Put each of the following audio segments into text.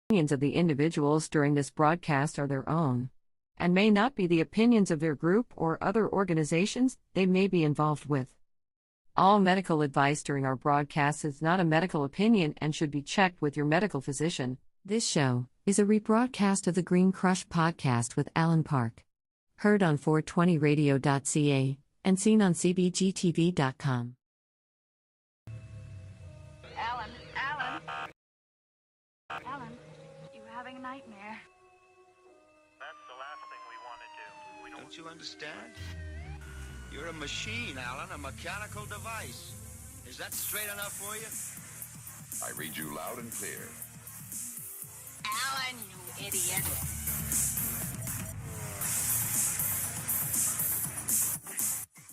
Opinions of the individuals during this broadcast are their own, and may not be the opinions of their group or other organizations they may be involved with. All medical advice during our broadcast is not a medical opinion and should be checked with your medical physician. This show is a rebroadcast of the Green Crush podcast with Alan Park. Heard on 420radio.ca and seen on cbgtv.com. Alan, you were having a nightmare. That's the last thing we want to do. Don't you understand? You're a machine, Alan, a mechanical device. Is that straight enough for you? I read you loud and clear. Alan, you idiot.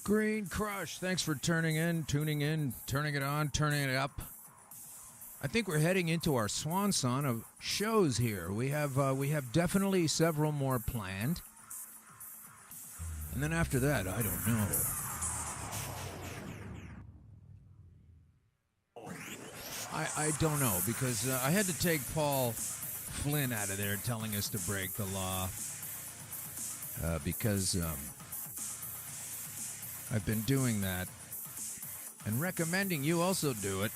Green Crush, thanks for tuning in, turning it on, turning it up. I think we're heading into our swan song of shows here. We have definitely several more planned. And then after that, I don't know. I don't know, because I had to take Paul Flynn out of there telling us to break the law. Because I've been doing that and recommending you also do it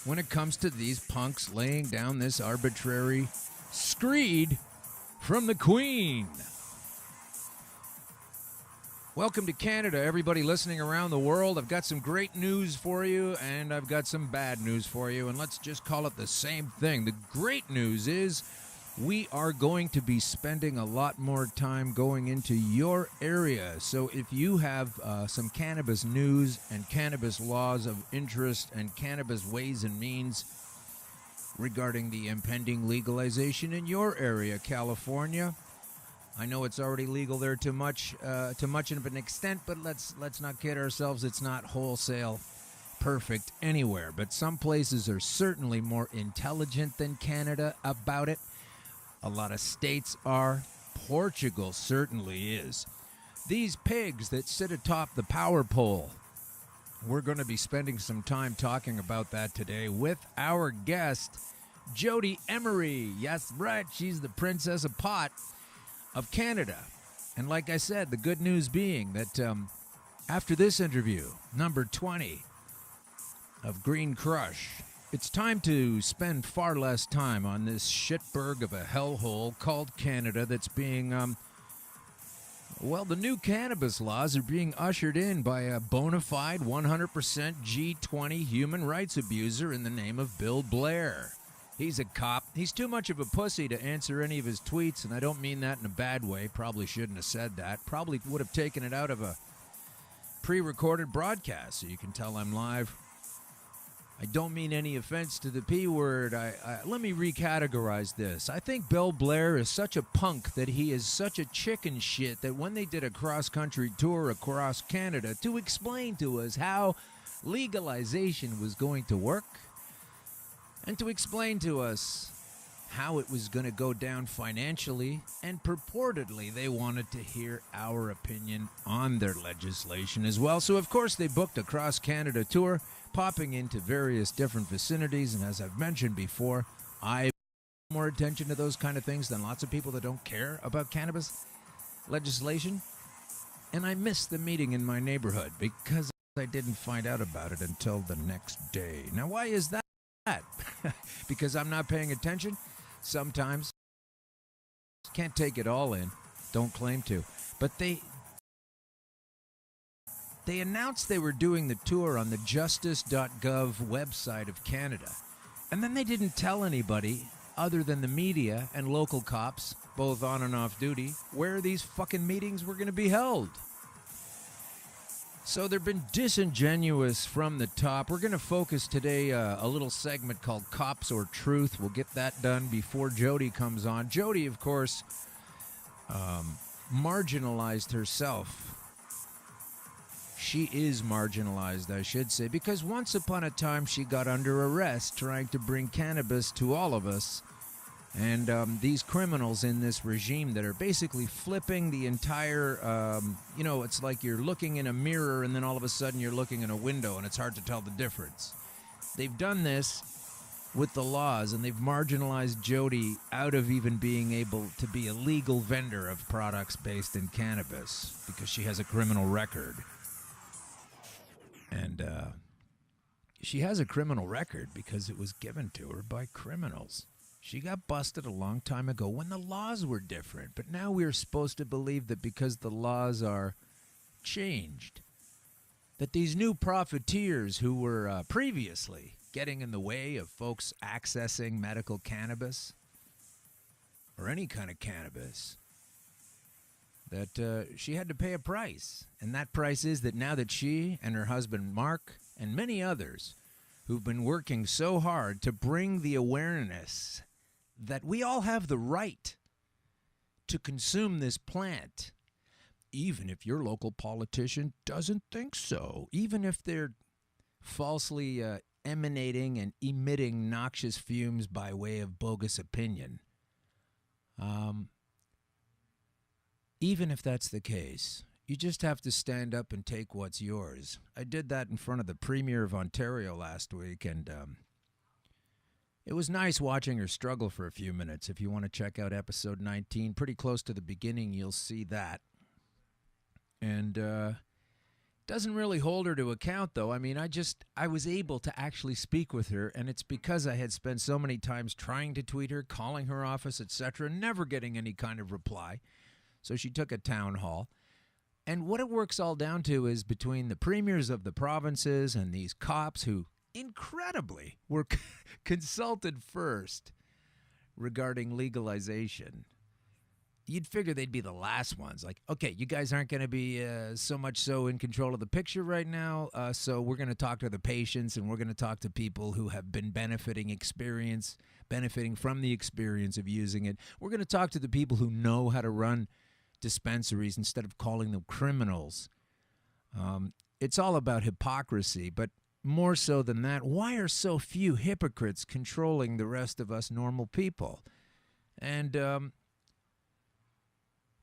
when it comes to these punks laying down this arbitrary screed from the Queen. Welcome to Canada, everybody listening around the world. I've got some great news for you, and I've got some bad news for you, and let's just call it the same thing. The great news is we are going to be spending a lot more time going into your area. So if you have some cannabis news and cannabis laws of interest and cannabis ways and means regarding the impending legalization in your area, California, I know it's already legal there to much of an extent, but let's not kid ourselves. It's not wholesale perfect anywhere, but some places are certainly more intelligent than Canada about it. A lot of states are. Portugal certainly is. These pigs that sit atop the power pole, we're going to be spending some time talking about that today with our guest, Jodie Emery. Yes, right, she's the Princess of Pot of Canada. And like I said, the good news being that after this interview, number 20 of Green Crush, it's time to spend far less time on this shitberg of a hellhole called Canada that's being, the new cannabis laws are being ushered in by a bona fide 100% G20 human rights abuser in the name of Bill Blair. He's a cop. He's too much of a pussy to answer any of his tweets, and I don't mean that in a bad way. Probably shouldn't have said that. Probably would have taken it out of a pre-recorded broadcast, so you can tell I'm live. I don't mean any offense to the P word. Let me recategorize this. I think Bill Blair is such a punk that he is such a chicken shit that when they did a cross-country tour across Canada to explain to us how legalization was going to work and to explain to us how it was going to go down financially, and purportedly they wanted to hear our opinion on their legislation as well. So, of course, they booked a cross-Canada tour, popping into various different vicinities, and as I've mentioned before, I pay more attention to those kind of things than lots of people that don't care about cannabis legislation. And I missed the meeting in my neighborhood because I didn't find out about it until the next day. Now, why is that? Because I'm not paying attention? Sometimes. Can't take it all in. Don't claim to. But they announced they were doing the tour on the justice.gov website of Canada. And then they didn't tell anybody other than the media and local cops, both on and off duty, where these fucking meetings were going to be held. So they've been disingenuous from the top. We're going to focus today a little segment called Cops or Truth. We'll get that done before Jodie comes on. Jodie, of course, marginalized herself. She is marginalized, I should say, because once upon a time she got under arrest trying to bring cannabis to all of us. And these criminals in this regime that are basically flipping the entire, it's like you're looking in a mirror and then all of a sudden you're looking in a window and it's hard to tell the difference. They've done this with the laws, and they've marginalized Jodie out of even being able to be a legal vendor of products based in cannabis because she has a criminal record. And she has a criminal record because it was given to her by criminals. She got busted a long time ago when the laws were different, but now we're supposed to believe that because the laws are changed, that these new profiteers who were previously getting in the way of folks accessing medical cannabis or any kind of cannabis, that she had to pay a price. And that price is that now that she and her husband Mark and many others who've been working so hard to bring the awareness that we all have the right to consume this plant, even if your local politician doesn't think so, even if they're falsely emanating and emitting noxious fumes by way of bogus opinion. Even if that's the case, you just have to stand up and take what's yours. I did that in front of the Premier of Ontario last week, and it was nice watching her struggle for a few minutes. If you want to check out episode 19, pretty close to the beginning, you'll see that. And doesn't really hold her to account, though. I mean, I was able to actually speak with her, and it's because I had spent so many times trying to tweet her, calling her office, etc., never getting any kind of reply. So she took a town hall. And what it works all down to is between the premiers of the provinces and these cops who incredibly were consulted first regarding legalization. You'd figure they'd be the last ones. Like, okay, you guys aren't going to be so much so in control of the picture right now, so we're going to talk to the patients and we're going to talk to people who have been benefiting from the experience of using it. We're going to talk to the people who know how to run dispensaries instead of calling them criminals. It's all about hypocrisy, but more so than that, why are so few hypocrites controlling the rest of us normal people? And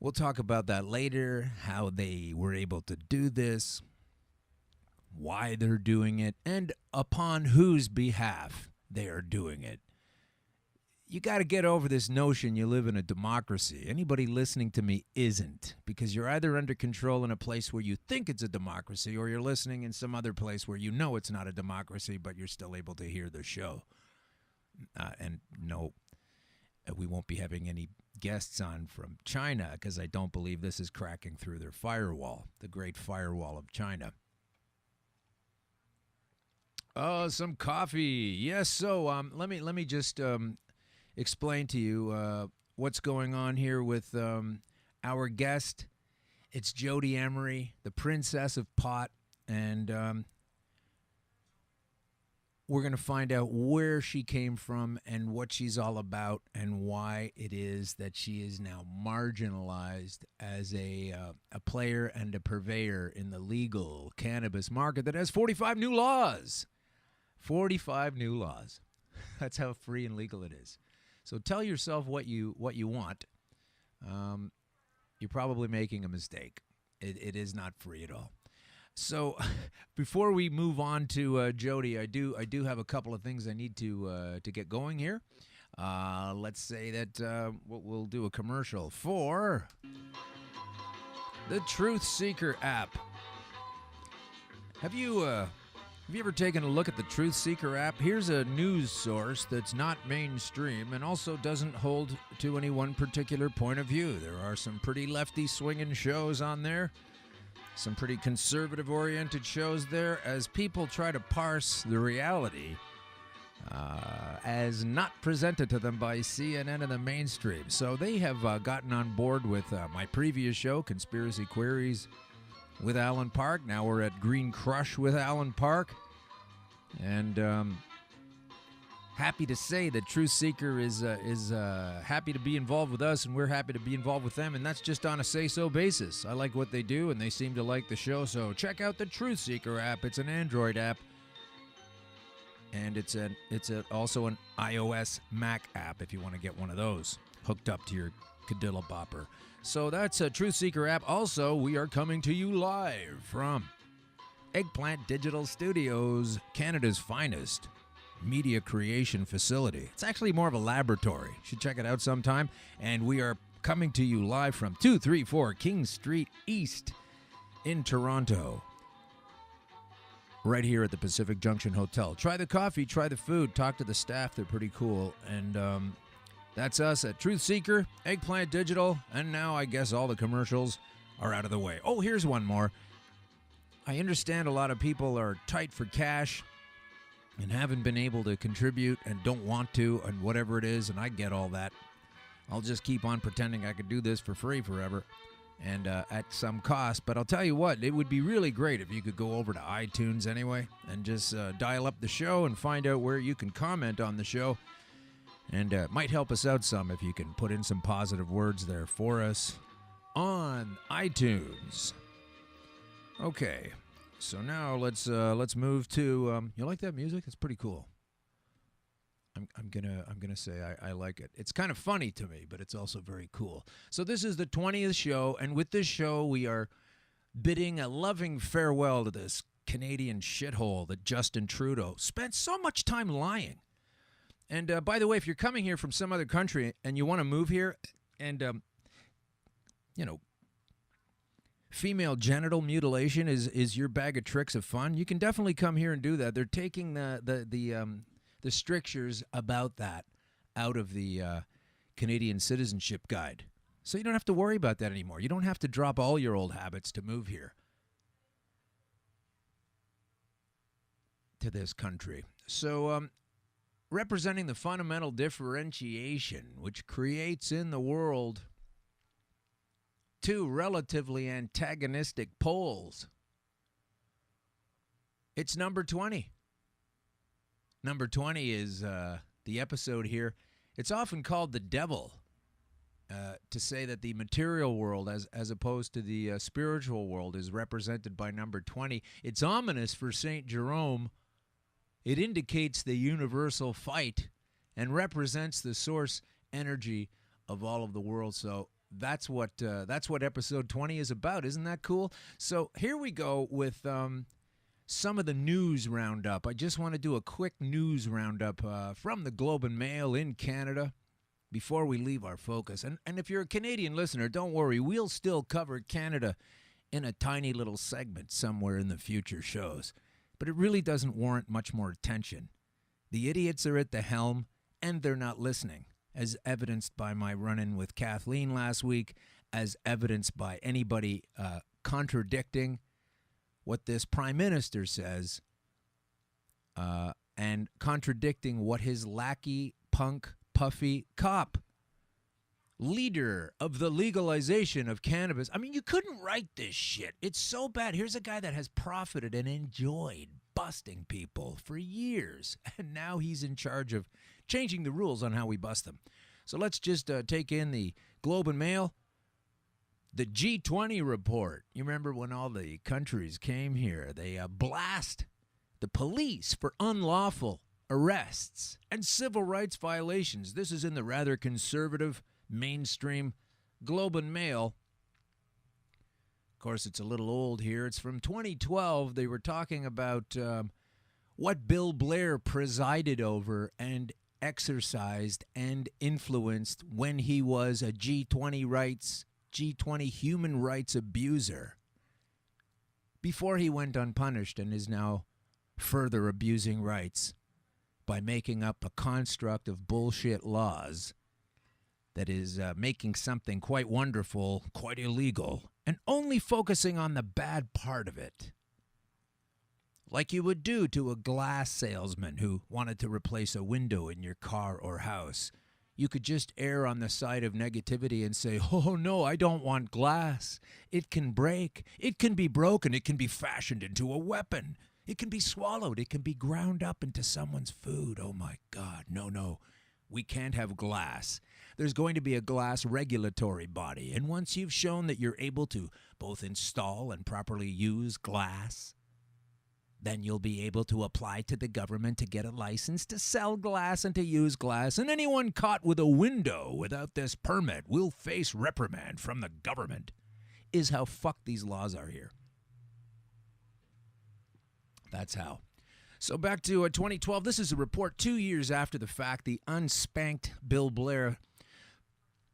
we'll talk about that later, how they were able to do this, why they're doing it, and upon whose behalf they are doing it. You got to get over this notion you live in a democracy. Anybody listening to me isn't, because you're either under control in a place where you think it's a democracy, or you're listening in some other place where you know it's not a democracy, but you're still able to hear the show. And no, we won't be having any guests on from China, because I don't believe this is cracking through their firewall, the great firewall of China. Oh, some coffee. Yes, so let me just explain to you what's going on here with our guest. It's Jodie Emery, the princess of pot, and we're going to find out where she came from and what she's all about and why it is that she is now marginalized as a player and a purveyor in the legal cannabis market that has 45 new laws. 45 new laws. That's how free and legal it is. So tell yourself what you want. You're probably making a mistake. It is not free at all. So before we move on to Jodie, I do have a couple of things I need to get going here. Let's say that we'll do a commercial for the Truth Seeker app. Have you ever taken a look at the Truth Seeker app? Here's a news source that's not mainstream and also doesn't hold to any one particular point of view. There are some pretty lefty swinging shows on there, some pretty conservative-oriented shows there, as people try to parse the reality as not presented to them by CNN and the mainstream. So they have gotten on board with my previous show, Conspiracy Queries with Alan Park. Now we're at Green Crush with Alan Park. And happy to say that Truth Seeker is happy to be involved with us, and we're happy to be involved with them, and that's just on a say-so basis. I like what they do, and they seem to like the show, so check out the Truth Seeker app. It's an Android app, and it's also an iOS Mac app if you want to get one of those hooked up to your Cadilla Bopper. So that's a Truth Seeker app. Also, we are coming to you live from Eggplant Digital Studios, Canada's finest media creation facility. It's actually more of a laboratory. You should check it out sometime. And we are coming to you live from 234 King Street East in Toronto. Right here at the Pacific Junction Hotel. Try the coffee, try the food, talk to the staff. They're pretty cool. And that's us at Truth Seeker, Eggplant Digital, and now I guess all the commercials are out of the way. Oh, here's one more. I understand a lot of people are tight for cash and haven't been able to contribute and don't want to and whatever it is, and I get all that. I'll just keep on pretending I could do this for free forever and at some cost. But I'll tell you what, it would be really great if you could go over to iTunes anyway and just dial up the show and find out where you can comment on the show. And it might help us out some if you can put in some positive words there for us on iTunes. Okay, so now let's move to you like that music? It's pretty cool. I'm gonna say I like it. It's kind of funny to me, but it's also very cool. So this is the 20th show, and with this show we are bidding a loving farewell to this Canadian shithole that Justin Trudeau spent so much time lying. And by the way, if you're coming here from some other country and you want to move here, and female genital mutilation is your bag of tricks of fun, you can definitely come here and do that. They're taking the strictures about that out of the Canadian Citizenship Guide. So you don't have to worry about that anymore. You don't have to drop all your old habits to move here to this country. So representing the fundamental differentiation which creates in the world two relatively antagonistic poles, it's number 20. Number 20 is the episode here. It's often called the devil to say that the material world as opposed to the spiritual world is represented by number 20. It's ominous for St. Jerome. It indicates the universal fight and represents the source energy of all of the world. So that's what episode 20 is about. Isn't that cool? So here we go with some of the news roundup. I just want to do a quick news roundup from the Globe and Mail in Canada before we leave our focus. And if you're a Canadian listener, don't worry. We'll still cover Canada in a tiny little segment somewhere in the future shows. But it really doesn't warrant much more attention. The idiots are at the helm, and they're not listening, as evidenced by my run-in with Kathleen last week, as evidenced by anybody contradicting what this prime minister says, and contradicting what his lackey, punk, puffy cop, leader of the legalization of cannabis. I mean, you couldn't write this shit. It's so bad. Here's a guy that has profited and enjoyed busting people for years, and now he's in charge of changing the rules on how we bust them. So let's just take in the Globe and Mail. The G20 report. You remember when all the countries came here, they blast the police for unlawful arrests and civil rights violations. This is in the rather conservative mainstream Globe and Mail. Of course, it's a little old here. It's from 2012. They were talking about what Bill Blair presided over and exercised and influenced when he was a G20 human rights abuser before he went unpunished and is now further abusing rights by making up a construct of bullshit laws that is making something quite wonderful, quite illegal, and only focusing on the bad part of it. Like you would do to a glass salesman who wanted to replace a window in your car or house. You could just err on the side of negativity and say, oh no, I don't want glass. It can break. It can be broken. It can be fashioned into a weapon. It can be swallowed. It can be ground up into someone's food. Oh my God, no. We can't have glass. There's going to be a glass regulatory body. And once you've shown that you're able to both install and properly use glass, then you'll be able to apply to the government to get a license to sell glass and to use glass. And anyone caught with a window without this permit will face reprimand from the government, is how fucked these laws are here. That's how. So back to 2012. This is a report 2 years after the fact. The unspanked Bill Blair.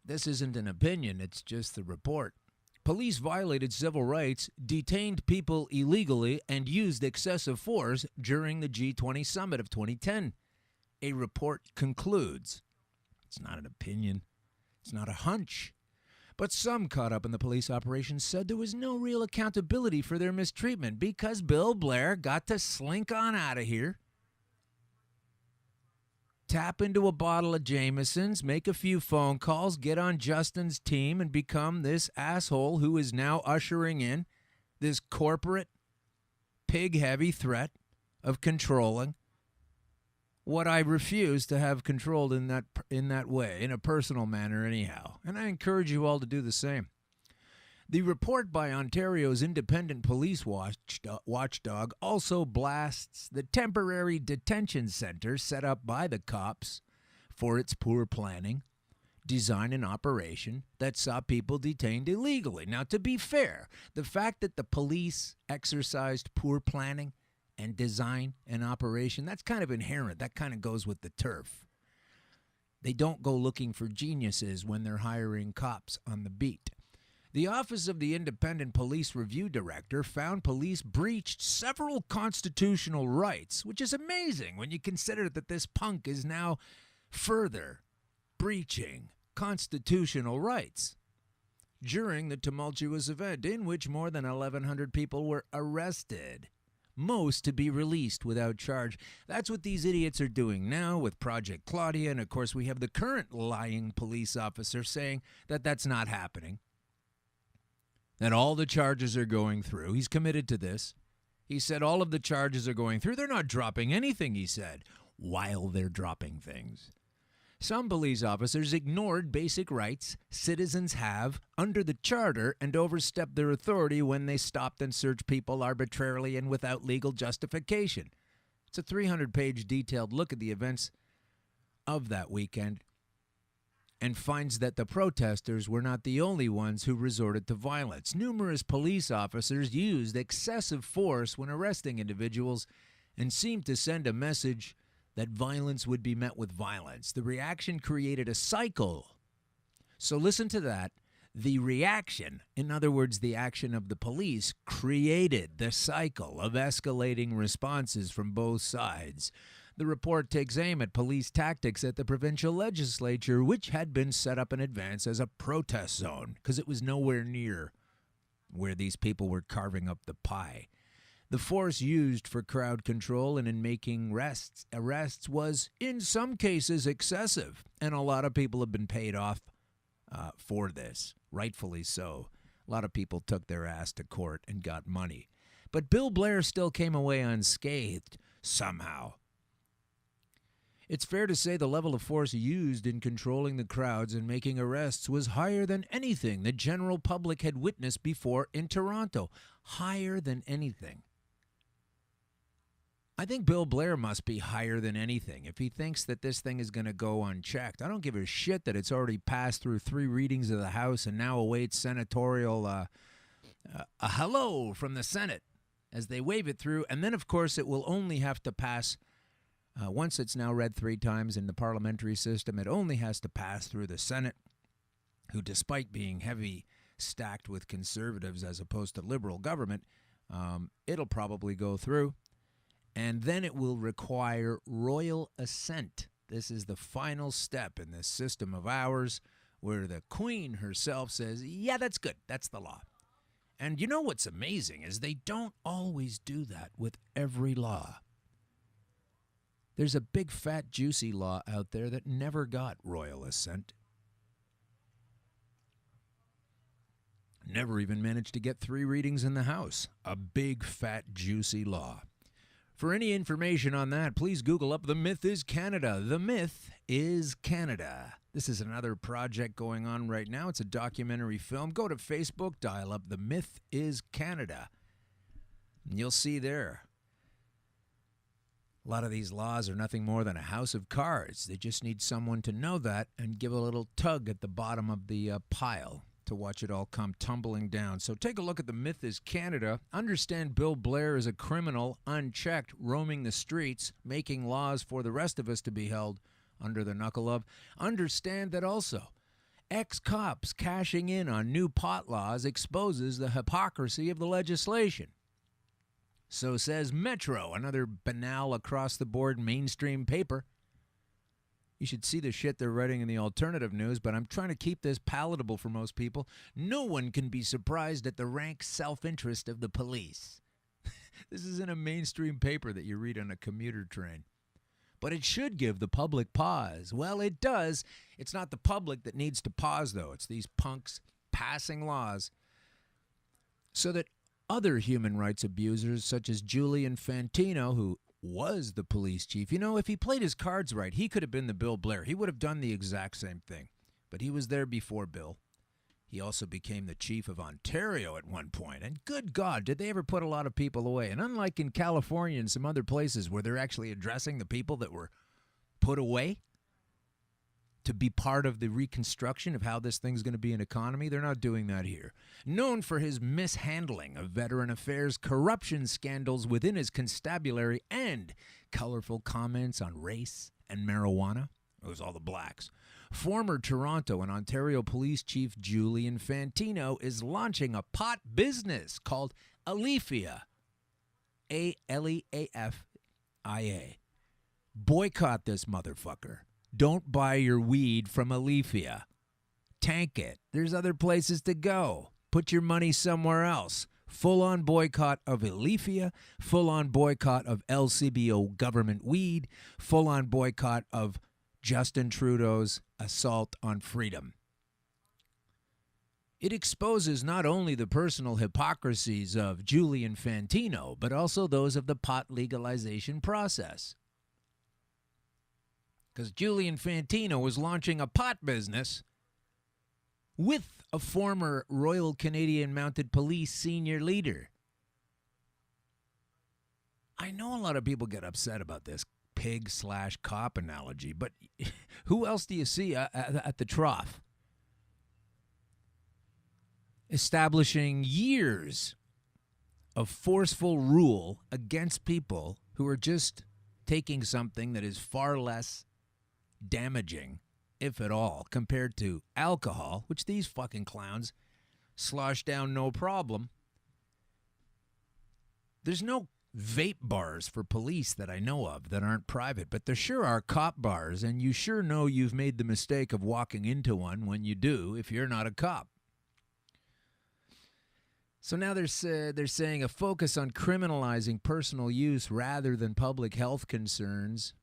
This isn't an opinion, it's just the report. Police violated civil rights, detained people illegally, and used excessive force during the G20 summit of 2010. A report concludes. It's not an opinion. It's not a hunch. But some caught up in the police operation said there was no real accountability for their mistreatment because Bill Blair got to slink on out of here, tap into a bottle of Jameson's, make a few phone calls, get on Justin's team, and become this asshole who is now ushering in this corporate, pig-heavy threat of controlling what I refuse to have controlled in that way, in a personal manner anyhow. And I encourage you all to do the same. The report by Ontario's independent police watchdog also blasts the temporary detention center set up by the cops for its poor planning, design, and operation that saw people detained illegally. Now, to be fair, the fact that the police exercised poor planning and design and operation, that's kind of inherent. That kind of goes with the turf. They don't go looking for geniuses when they're hiring cops on the beat. The Office of the Independent Police Review Director found police breached several constitutional rights, which is amazing when you consider that this punk is now further breaching constitutional rights during the tumultuous event in which more than 1,100 people were arrested, most to be released without charge. That's what these idiots are doing now with Project Claudia, and of course we have the current lying police officer saying that that's not happening, that all the charges are going through. He's committed to this. He said all of the charges are going through. They're not dropping anything, he said, while they're dropping things. Some police officers ignored basic rights citizens have under the charter and overstepped their authority when they stopped and searched people arbitrarily and without legal justification. It's a 300-page detailed look at the events of that weekend and finds that the protesters were not the only ones who resorted to violence. Numerous police officers used excessive force when arresting individuals and seemed to send a message that violence would be met with violence. The reaction created a cycle. So listen to that. The reaction, in other words, the action of the police, created the cycle of escalating responses from both sides. The report takes aim at police tactics at the provincial legislature, which had been set up in advance as a protest zone because it was nowhere near where these people were carving up the pie. The force used for crowd control and in making arrests was, in some cases, excessive, and a lot of people have been paid off for this, rightfully so. A lot of people took their ass to court and got money. But Bill Blair still came away unscathed somehow. It's fair to say the level of force used in controlling the crowds and making arrests was higher than anything the general public had witnessed before in Toronto. Higher than anything. I think Bill Blair must be higher than anything if he thinks that this thing is going to go unchecked. I don't give a shit that it's already passed through 3 readings of the House and now awaits senatorial a hello from the Senate as they wave it through. And then, of course, it will only have to pass, once it's now read 3 times in the parliamentary system, it only has to pass through the Senate, who, despite being heavy stacked with conservatives as opposed to liberal government, it'll probably go through. And then it will require royal assent. This is the final step in this system of ours where the Queen herself says, yeah, that's good. That's the law. And you know what's amazing is they don't always do that with every law. There's a big, fat, juicy law out there that never got royal assent. Never even managed to get 3 readings in the House. A big, fat, juicy law. For any information on that, please Google up The Myth is Canada. The Myth is Canada. This is another project going on right now. It's a documentary film. Go to Facebook, dial up The Myth is Canada. And you'll see there. A lot of these laws are nothing more than a house of cards. They just need someone to know that and give a little tug at the bottom of the pile. to watch it all come tumbling down. So take a look at The Myth is Canada. Understand Bill Blair is a criminal, unchecked, roaming the streets, making laws for the rest of us to be held under the knuckle of. Understand that also ex-cops cashing in on new pot laws exposes the hypocrisy of the legislation. So says Metro, another banal across-the-board mainstream paper. You should see the shit they're writing in the alternative news, but I'm trying to keep this palatable for most people. No one can be surprised at the rank self-interest of the police. This isn't a mainstream paper that you read on a commuter train. But it should give the public pause. Well, it does. It's not the public that needs to pause, though. It's these punks passing laws so that other human rights abusers, such as Julian Fantino, who was the police chief. You know, if he played his cards right, he could have been the Bill Blair. He would have done the exact same thing. But he was there before Bill. He also became the chief of Ontario at one point. And good God, did they ever put a lot of people away? And unlike in California and some other places where they're actually addressing the people that were put away to be part of the reconstruction of how this thing's going to be an economy, they're not doing that here. Known for his mishandling of veteran affairs, corruption scandals within his constabulary, and colorful comments on race and marijuana. It was all the blacks. Former Toronto and Ontario Police Chief Julian Fantino is launching a pot business called Aleafia. Aleafia. Boycott this motherfucker. Don't buy your weed from Aleafia. Tank it. There's other places to go. Put your money somewhere else. Full-on boycott of Aleafia. Full-on boycott of LCBO government weed. Full-on boycott of Justin Trudeau's assault on freedom. It exposes not only the personal hypocrisies of Julian Fantino, but also those of the pot legalization process. Because Julian Fantino was launching a pot business with a former Royal Canadian Mounted Police senior leader. I know a lot of people get upset about this pig/cop analogy, but who else do you see at the trough? Establishing years of forceful rule against people who are just taking something that is far less damaging, if at all, compared to alcohol, which these fucking clowns slosh down no problem. There's no vape bars for police that I know of that aren't private, but there sure are cop bars, and you sure know you've made the mistake of walking into one when you do if you're not a cop. So now they're saying a focus on criminalizing personal use rather than public health concerns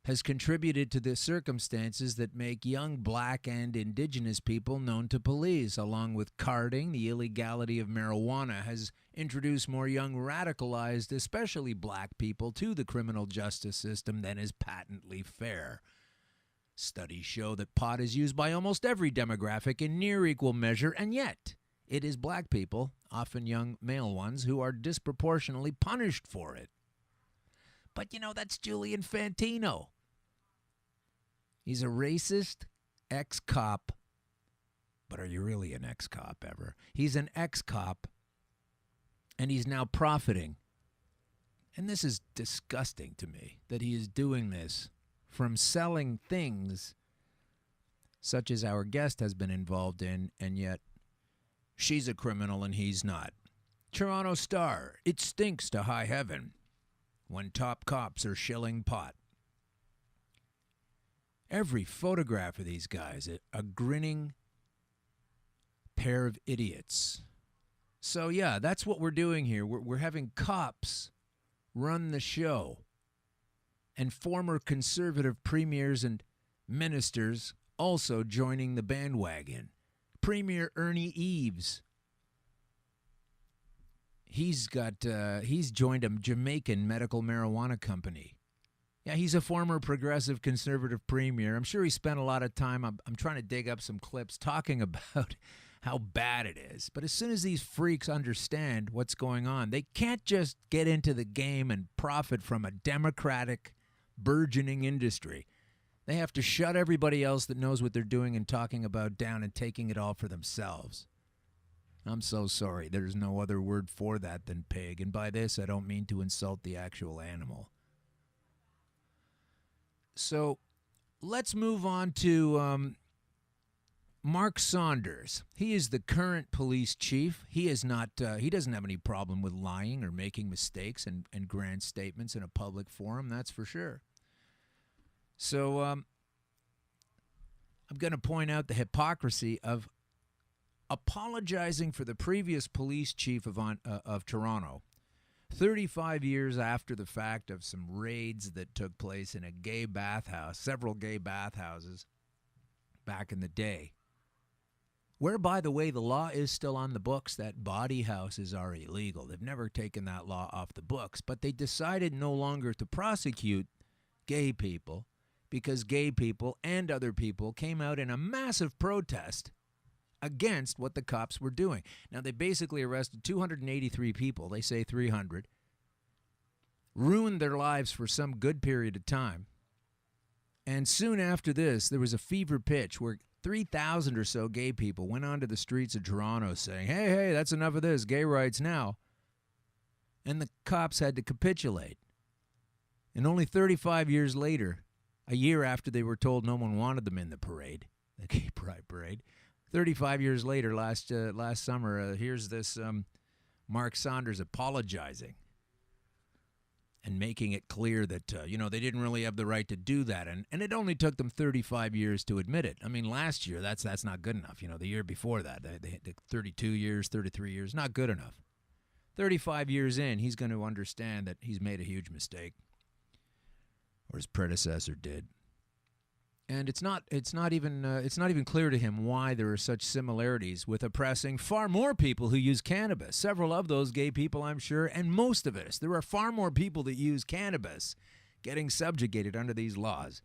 has contributed to the circumstances that make young black and indigenous people known to police. Along with carding, the illegality of marijuana has introduced more young radicalized, especially black people, to the criminal justice system than is patently fair. Studies show that pot is used by almost every demographic in near equal measure, and yet it is black people, often young male ones, who are disproportionately punished for it. But you know, that's Julian Fantino. He's a racist ex-cop. But are you really an ex-cop ever? He's an ex-cop, and he's now profiting. And this is disgusting to me, that he is doing this from selling things such as our guest has been involved in, and yet she's a criminal and he's not. Toronto Star, it stinks to high heaven when top cops are shilling pot. Every photograph of these guys, a grinning pair of idiots. So yeah, that's what we're doing here. We're having cops run the show, and former conservative premiers and ministers also joining the bandwagon. Premier Ernie Eves, he's joined a Jamaican medical marijuana company. Yeah, he's a former progressive conservative premier. I'm sure he spent a lot of time, I'm trying to dig up some clips, talking about how bad it is. But as soon as these freaks understand what's going on, they can't just get into the game and profit from a democratic, burgeoning industry. They have to shut everybody else that knows what they're doing and talking about down and taking it all for themselves. I'm so sorry. There's no other word for that than pig. And by this, I don't mean to insult the actual animal. So let's move on to Mark Saunders. He is the current police chief. He is not. He doesn't have any problem with lying or making mistakes and grand statements in a public forum. That's for sure. So I'm going to point out the hypocrisy of apologizing for the previous police chief of Toronto, 35 years after the fact of some raids that took place in a gay bathhouse, several gay bathhouses back in the day, where, by the way, the law is still on the books that body houses are illegal. They've never taken that law off the books, but they decided no longer to prosecute gay people because gay people and other people came out in a massive protest against what the cops were doing. Now, they basically arrested 283 people. They say 300. Ruined their lives for some good period of time. And soon after this, there was a fever pitch where 3,000 or so gay people went onto the streets of Toronto saying, hey, that's enough of this, gay rights now. And the cops had to capitulate. And only 35 years later, a year after they were told no one wanted them in the parade, the gay pride parade, 35 years later, last summer, here's this Mark Saunders apologizing and making it clear that, they didn't really have the right to do that. And it only took them 35 years to admit it. I mean, last year, that's not good enough. The year before that, they 32 years, 33 years, not good enough. 35 years in, he's going to understand that he's made a huge mistake, or his predecessor did. And it's not even clear to him why there are such similarities with oppressing far more people who use cannabis. Several of those gay people, I'm sure, and most of us. There are far more people that use cannabis getting subjugated under these laws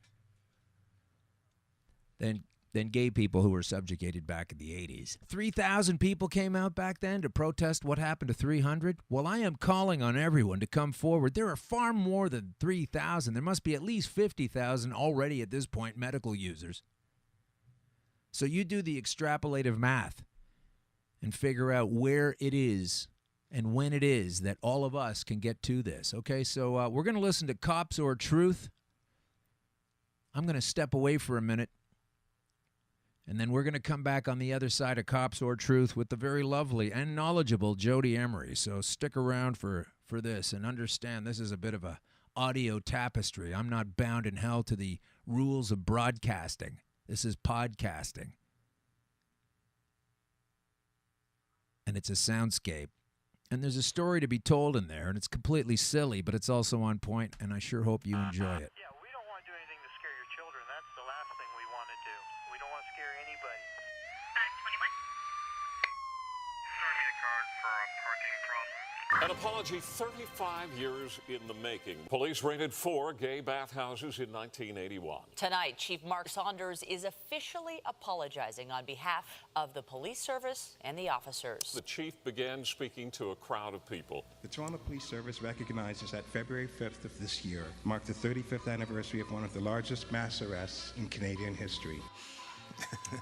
than gay people who were subjugated back in the 80s. 3,000 people came out back then to protest what happened to 300. Well, I am calling on everyone to come forward. There are far more than 3,000. There must be at least 50,000 already at this point medical users. So you do the extrapolative math and figure out where it is and when it is that all of us can get to this. Okay, so we're going to listen to Cops or Truth. I'm going to step away for a minute. And then we're going to come back on the other side of Cops or Truth with the very lovely and knowledgeable Jodie Emery. So stick around for this and understand this is a bit of a audio tapestry. I'm not bound in hell to the rules of broadcasting. This is podcasting. And it's a soundscape. And there's a story to be told in there, and it's completely silly, but it's also on point, and I sure hope you enjoy it. Yeah, we don't want to do anything to scare your children. That's the last thing we want to do. We don't want to scare anybody. 21. Start me a card for a parking problem. An apology 35 years in the making. Police raided 4 gay bathhouses in 1981. Tonight, Chief Mark Saunders is officially apologizing on behalf of the police service and the officers. The chief began speaking to a crowd of people. The Toronto Police Service recognizes that February 5th of this year marked the 35th anniversary of one of the largest mass arrests in Canadian history.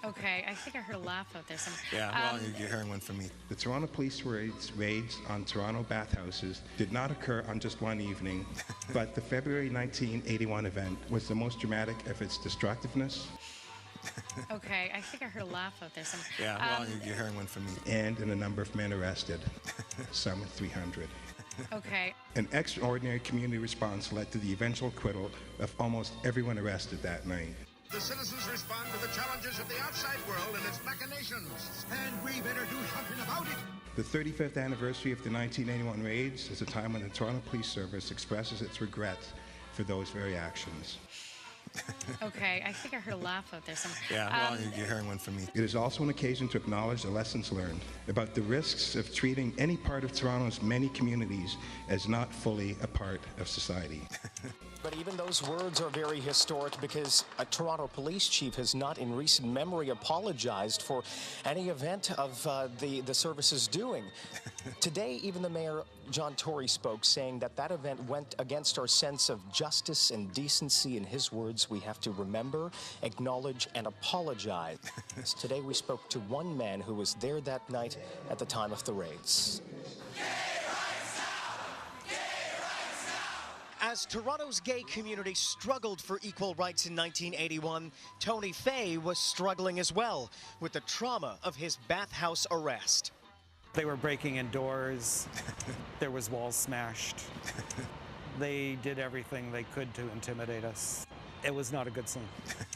Okay, I think I heard a laugh out there somewhere. Yeah, well, you're hearing one from me. The Toronto Police raids on Toronto bathhouses did not occur on just one evening, but the February 1981 event was the most dramatic of its destructiveness. Okay, I think I heard a laugh out there somewhere. Yeah, well, you're hearing one from me. And in a number of men arrested, some 300. Okay. An extraordinary community response led to the eventual acquittal of almost everyone arrested that night. The citizens respond to the challenges of the outside world and its machinations. And we better do something about it. The 35th anniversary of the 1981 raids is a time when the Toronto Police Service expresses its regret for those very actions. Okay, I think I heard a laugh out there somewhere. Yeah, well, you're hearing one from me. It is also an occasion to acknowledge the lessons learned about the risks of treating any part of Toronto's many communities as not fully a part of society. But even those words are very historic because a Toronto police chief has not in recent memory apologized for any event of the service's doing. Today, even the mayor, John Tory, spoke saying that event went against our sense of justice and decency, in his words, words we have to remember, acknowledge, and apologize. Today we spoke to one man who was there that night at the time of the raids. As Toronto's gay community struggled for equal rights in 1981, Tony Fay was struggling as well with the trauma of his bathhouse arrest. They were breaking in doors. There was walls smashed. They did everything they could to intimidate us. It was not a good scene.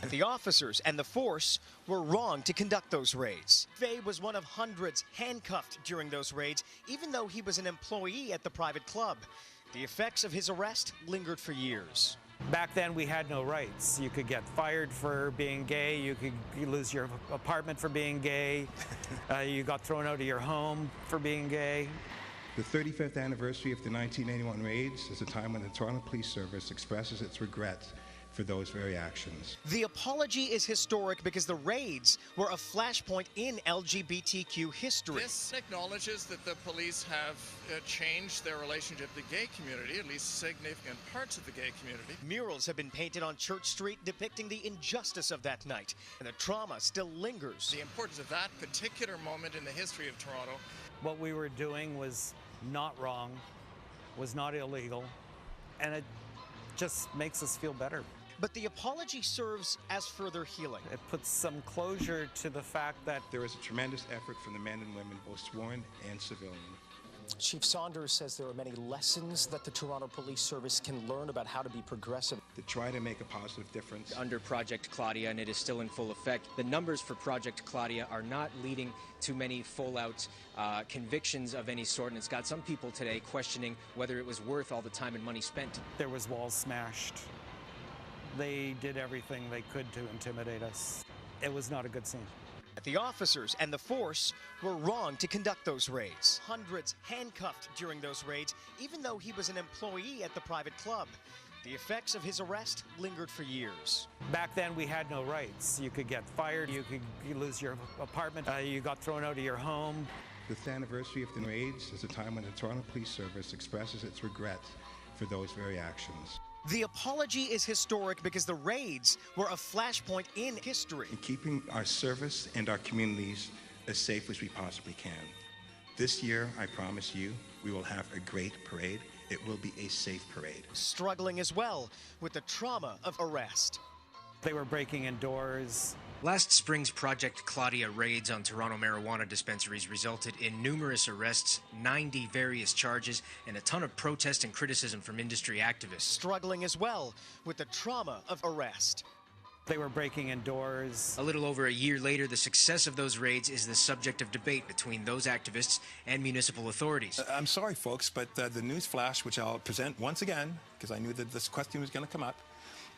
The officers and the force were wrong to conduct those raids. Fay was one of hundreds handcuffed during those raids, even though he was an employee at the private club. The effects of his arrest lingered for years. Back then, we had no rights. You could get fired for being gay. You could lose your apartment for being gay. You got thrown out of your home for being gay. The 35th anniversary of the 1981 raids is a time when the Toronto Police Service expresses its regret for those very actions. The apology is historic because the raids were a flashpoint in LGBTQ history. This acknowledges that the police have changed their relationship to the gay community, at least significant parts of the gay community. Murals have been painted on Church Street depicting the injustice of that night, and the trauma still lingers. The importance of that particular moment in the history of Toronto. What we were doing was not wrong, was not illegal, and it just makes us feel better. But the apology serves as further healing. It puts some closure to the fact that there is a tremendous effort from the men and women, both sworn and civilian. Chief Saunders says there are many lessons that the Toronto Police Service can learn about how to be progressive. To try to make a positive difference. Under Project Claudia, and it is still in full effect, the numbers for Project Claudia are not leading to many full-out convictions of any sort, and it's got some people today questioning whether it was worth all the time and money spent. There was walls smashed. They did everything they could to intimidate us. It was not a good scene. The officers and the force were wrong to conduct those raids. Hundreds handcuffed during those raids, even though he was an employee at the private club. The effects of his arrest lingered for years. Back then, we had no rights. You could get fired, you could lose your apartment, you got thrown out of your home. The 5th anniversary of the raids is a time when the Toronto Police Service expresses its regret for those very actions. The apology is historic because the raids were a flashpoint in history. In keeping our service and our communities as safe as we possibly can. This year, I promise you, we will have a great parade. It will be a safe parade. Struggling as well with the trauma of arrest. They were breaking in doors. Last spring's Project Claudia raids on Toronto marijuana dispensaries resulted in numerous arrests, 90 various charges, and a ton of protest and criticism from industry activists. Struggling as well with the trauma of arrest. They were breaking in doors. A little over a year later, the success of those raids is the subject of debate between those activists and municipal authorities. I'm sorry, folks, but the news flash, which I'll present once again, because I knew that this question was going to come up,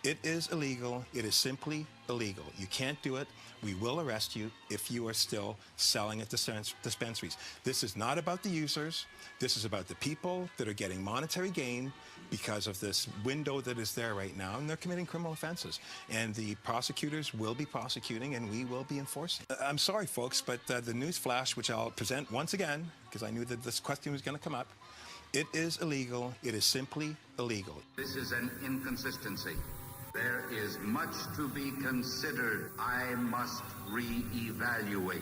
it is illegal. It is simply illegal. You can't do it. We will arrest you if you are still selling at dispensaries. This is not about the users. This is about the people that are getting monetary gain because of this window that is there right now, and they're committing criminal offenses. And the prosecutors will be prosecuting, and we will be enforcing. I'm sorry, folks, but the news flash, which I'll present once again, because I knew that this question was going to come up, it is illegal. It is simply illegal. This is an inconsistency. There is much to be considered. I must re-evaluate.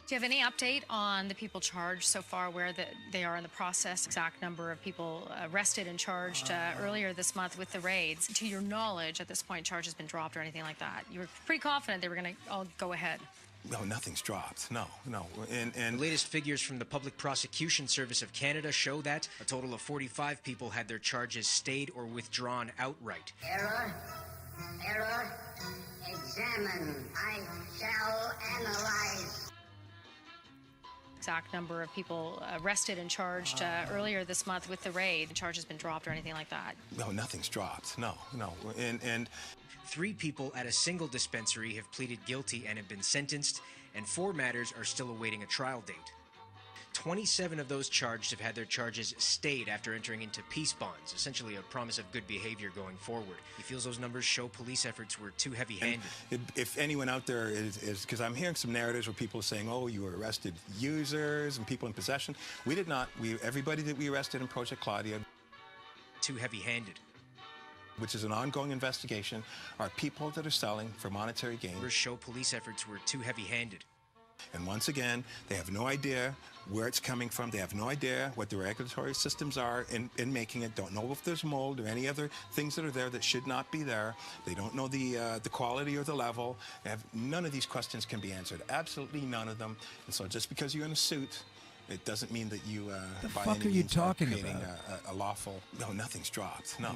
Do you have any update on the people charged so far, where they are in the process, exact number of people arrested and charged earlier this month with the raids? To your knowledge, at this point, charges been dropped or anything like that? You were pretty confident they were going to all go ahead. No, nothing's dropped. No. And the latest figures from the Public Prosecution Service of Canada show that a total of 45 people had their charges stayed or withdrawn outright. Error, examine. I shall analyze. Exact number of people arrested and charged earlier this month with the raid. The charges been dropped or anything like that? No, nothing's dropped. No. And 3 people at a single dispensary have pleaded guilty and have been sentenced, and 4 matters are still awaiting a trial date. 27 of those charged have had their charges stayed after entering into peace bonds, essentially a promise of good behavior going forward. He feels those numbers show police efforts were too heavy-handed. If anyone out there is because I'm hearing some narratives where people are saying, oh, you arrested users and people in possession. We did not. Everybody that we arrested in Project Claudia. Too heavy-handed. which is an ongoing investigation, are people that are selling for monetary gain. Show police efforts were too heavy-handed. And once again, they have no idea where it's coming from. They have no idea what the regulatory systems are in making it. Don't know if there's mold or any other things that are there that should not be there. They don't know the quality or the level. None of these questions can be answered. Absolutely none of them. And so just because you're in a suit, it doesn't mean that you the by fuck any are you means talking creating about? a lawful. No, nothing's dropped. No,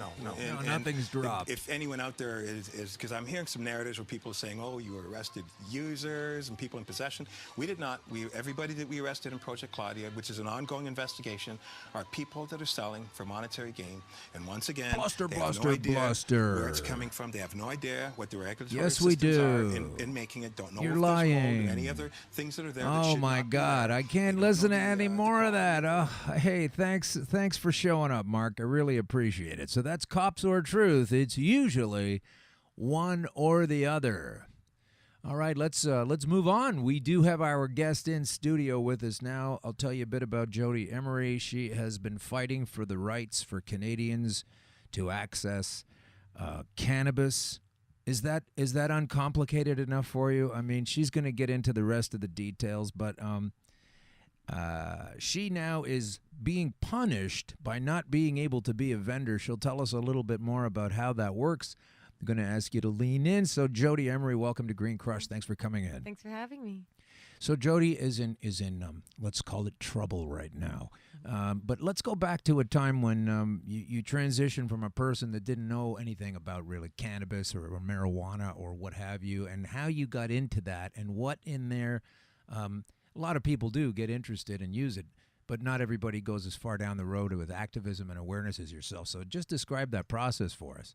nothing's dropped. If anyone out there is because I'm hearing some narratives where people are saying, "Oh, you arrested users and people in possession." We did not. Everybody that we arrested in Project Claudia, which is an ongoing investigation, are people that are selling for monetary gain. And once again, Bluster, they have bluster, no idea bluster. where it's coming from. They have no idea what the regulatory Yes, we systems do. are in making it. Don't know You're if there's mold lying. or any other things that are there. that Oh should my not be God! there. I can't listen to any more of that. Hey, thanks for showing up, Mark. I really appreciate it. So that's cops or truth. It's usually one or the other. All right, let's move on. We do have our guest in studio with us now. I'll tell you a bit about Jodie Emery. She has been fighting for the rights for Canadians to access cannabis. Is that uncomplicated enough for you? I mean, she's going to get into the rest of the details, but she now is being punished by not being able to be a vendor. She'll tell us a little bit more about how that works. I'm going to ask you to lean in. So, Jodie Emery, welcome to Green Crush. Thanks for coming in. Thanks for having me. So, Jodie is in let's call it trouble right now. But let's go back to a time when you transitioned from a person that didn't know anything about really cannabis or marijuana or what have you, and how you got into that and what in there. A lot of people do get interested and use it, but not everybody goes as far down the road with activism and awareness as yourself. So just describe that process for us.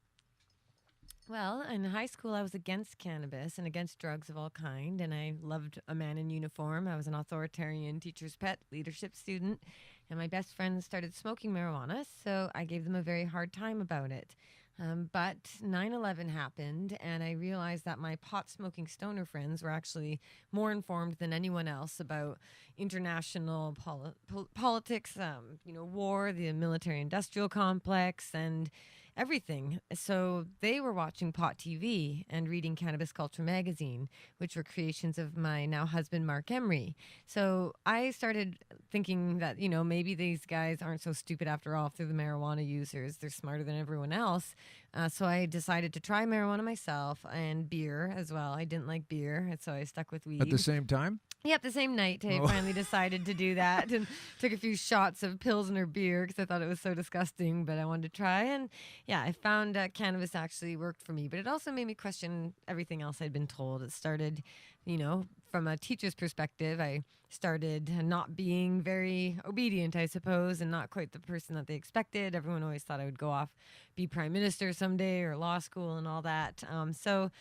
Well, in high school, I was against cannabis and against drugs of all kind, and I loved a man in uniform. I was an authoritarian teacher's pet, leadership student, and my best friends started smoking marijuana, so I gave them a very hard time about it. But 9/11 happened, and I realized that my pot-smoking stoner friends were actually more informed than anyone else about international politics, war, the military-industrial complex, and everything. So they were watching Pot TV and reading Cannabis Culture magazine, which were creations of my now husband, Mark Emery. So I started thinking that, maybe these guys aren't so stupid after all. If they're the marijuana users, they're smarter than everyone else. So I decided to try marijuana myself and beer as well. I didn't like beer, and so I stuck with weed. At the same time? Yep, the same night I finally decided to do that and took a few shots of Pilsner beer because I thought it was so disgusting, but I wanted to try. And yeah, I found cannabis actually worked for me, but it also made me question everything else I'd been told. It started, from a teacher's perspective, I started not being very obedient, I suppose, and not quite the person that they expected. Everyone always thought I would go off, be prime minister someday or law school and all that. So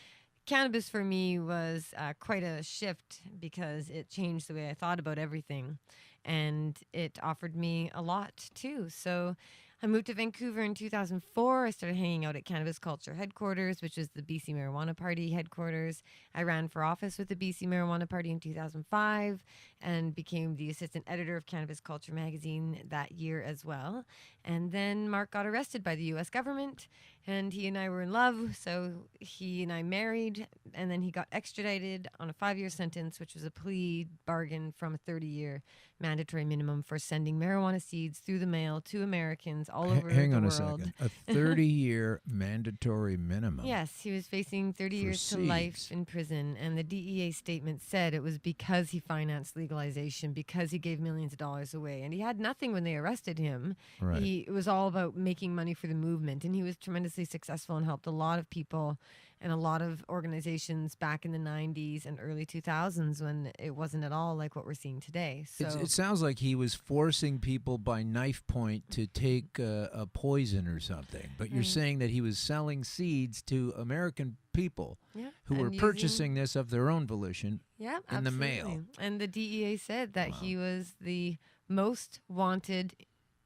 cannabis for me was quite a shift because it changed the way I thought about everything, and it offered me a lot too. So I moved to Vancouver in 2004. I started hanging out at Cannabis Culture headquarters, which is the BC Marijuana Party headquarters. I ran for office with the BC Marijuana Party in 2005 and became the assistant editor of Cannabis Culture magazine that year as well. And then Mark got arrested by the U.S. government, and he and I were in love, so he and I married, and then he got extradited on a 5-year sentence, which was a plea bargain from a 30-year mandatory minimum for sending marijuana seeds through the mail to Americans all over the world. Hang on a second. A 30-year mandatory minimum. Yes, he was facing 30 years seeds. to life in prison, and the DEA statement said it was because he financed legalization, because he gave millions of dollars away, and he had nothing when they arrested him. Right. It was all about making money for the movement, and he was tremendously successful and helped a lot of people and a lot of organizations back in the 90s and early 2000s when it wasn't at all like what we're seeing today. So It sounds like he was forcing people by knife point to take a poison or something. But you're saying that he was selling seeds to American people who were purchasing this of their own volition in the mail. And the DEA said that he was the most wanted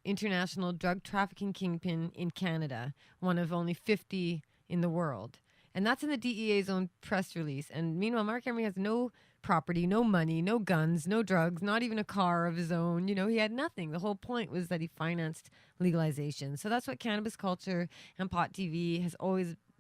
international drug trafficking kingpin in Canada, one of only 50 in the world. And that's in the DEA's own press release. And meanwhile, Mark Emery has no property, no money, no guns, no drugs, not even a car of his own. He had nothing. The whole point was that he financed legalization. So that's what cannabis culture and pot TV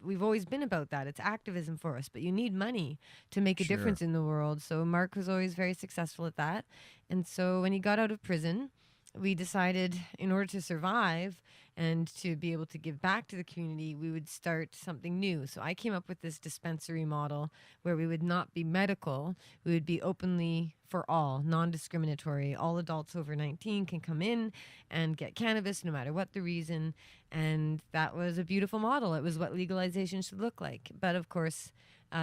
we've always been about that. It's activism for us, but you need money to make a difference in the world. So Mark was always very successful at that. And so when he got out of prison, we decided in order to survive and to be able to give back to the community, we would start something new. So I came up with this dispensary model where we would not be medical. We would be openly for all, non-discriminatory. All adults over 19 can come in and get cannabis no matter what the reason. And that was a beautiful model. It was what legalization should look like. But of course,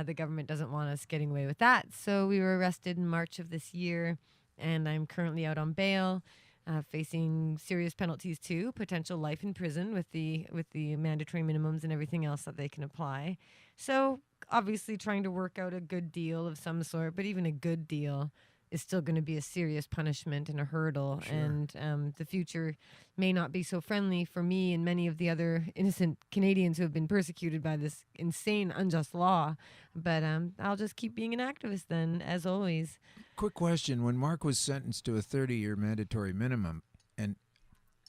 the government doesn't want us getting away with that. So we were arrested in March of this year, and I'm currently out on bail. Facing serious penalties too, potential life in prison with the mandatory minimums and everything else that they can apply. So obviously trying to work out a good deal of some sort, but even a good deal is still going to be a serious punishment and a hurdle. Sure. And the future may not be so friendly for me and many of the other innocent Canadians who have been persecuted by this insane, unjust law. But I'll just keep being an activist then, as always. Quick question. When Mark was sentenced to a 30-year mandatory minimum, and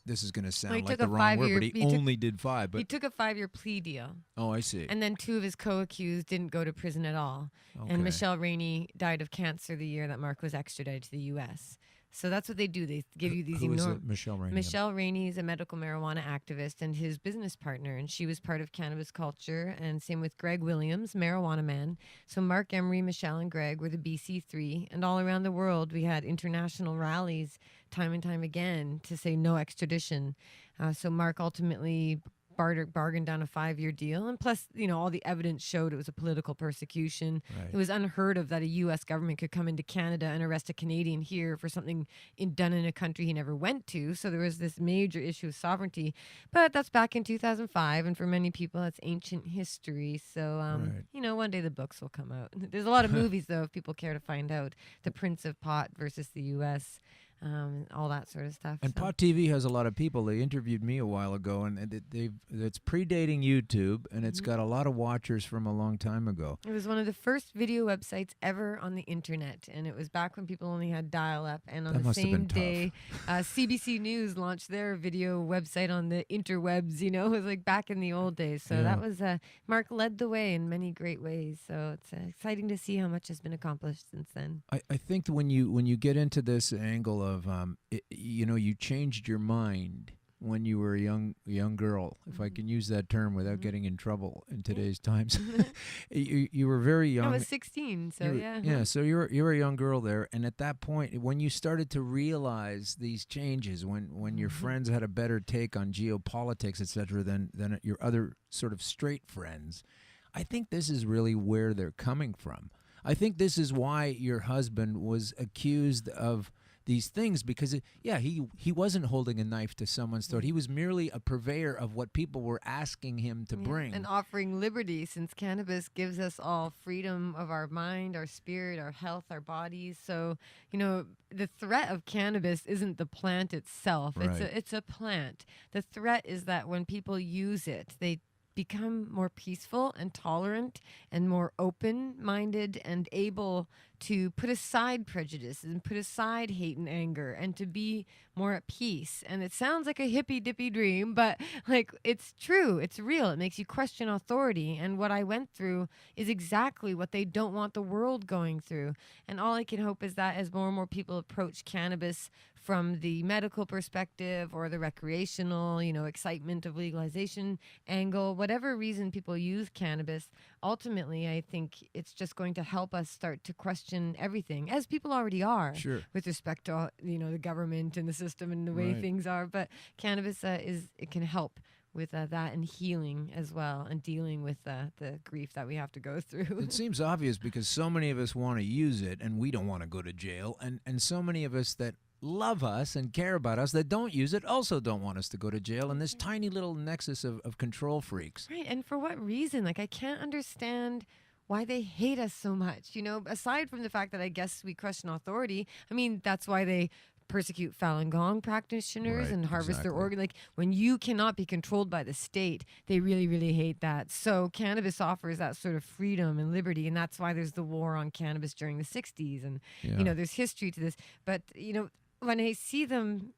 this is going to sound like the wrong word, but he only did 5. But he took a 5-year plea deal. Oh, I see. And then 2 of his co-accused didn't go to prison at all. Okay. And Michelle Rainey died of cancer the year that Mark was extradited to the U.S. So that's what they do. They give you these Who is enormous... Michelle Rainey? Michelle Rainey is a medical marijuana activist and his business partner, and she was part of cannabis culture, and same with Greg Williams, marijuana man. So Mark Emery, Michelle, and Greg were the BC3, and all around the world we had international rallies time and time again to say no extradition. So Mark ultimately bargained down a 5-year deal, and plus, all the evidence showed it was a political persecution. Right. It was unheard of that a U.S. government could come into Canada and arrest a Canadian here for something done in a country he never went to. So there was this major issue of sovereignty, but that's back in 2005, and for many people, that's ancient history. So, one day the books will come out. There's a lot of movies, though, if people care to find out. The Prince of Pot versus the U.S., all that sort of stuff. And Pot TV has a lot of people. They interviewed me a while ago, and it's predating YouTube, and it's got a lot of watchers from a long time ago. It was one of the first video websites ever on the internet, and it was back when people only had dial-up. And on the same day, CBC News launched their video website on the interwebs. It was like back in the old days. So that was Mark led the way in many great ways. So it's exciting to see how much has been accomplished since then. I think that when you get into this angle of you changed your mind when you were a young girl, if I can use that term without getting in trouble in today's times. you were very young. I was 16, so yeah. Yeah, so you were a young girl there, and at that point, when you started to realize these changes, when your friends had a better take on geopolitics, etc., than your other sort of straight friends, I think this is really where they're coming from. I think this is why your husband was accused of these things, because he wasn't holding a knife to someone's throat. He was merely a purveyor of what people were asking him to bring. And offering liberty, since cannabis gives us all freedom of our mind, our spirit, our health, our bodies. So, the threat of cannabis isn't the plant itself. Right. It's a plant. The threat is that when people use it, they become more peaceful and tolerant and more open-minded and able to put aside prejudice and put aside hate and anger and to be more at peace. And it sounds like a hippy-dippy dream, but it's true. It's real. It makes you question authority. And what I went through is exactly what they don't want the world going through. And all I can hope is that as more and more people approach cannabis from the medical perspective or the recreational, excitement of legalization angle, whatever reason people use cannabis, ultimately, I think it's just going to help us start to question everything, as people already are, with respect to, the government and the system and the way things are. But cannabis it can help with that and healing as well, and dealing with the grief that we have to go through. It seems obvious because so many of us want to use it and we don't want to go to jail, and so many of us that love us and care about us that don't use it also don't want us to go to jail, in this tiny little nexus of control freaks. Right, and for what reason? I can't understand why they hate us so much, aside from the fact that I guess we question authority. I mean, that's why they persecute Falun Gong practitioners Right, and harvest their exactly. organ. Like when you cannot be controlled by the state, they really, really hate that. So cannabis offers that sort of freedom and liberty, and that's why there's the war on cannabis during the 60s. And, there's history to this. But, when I see them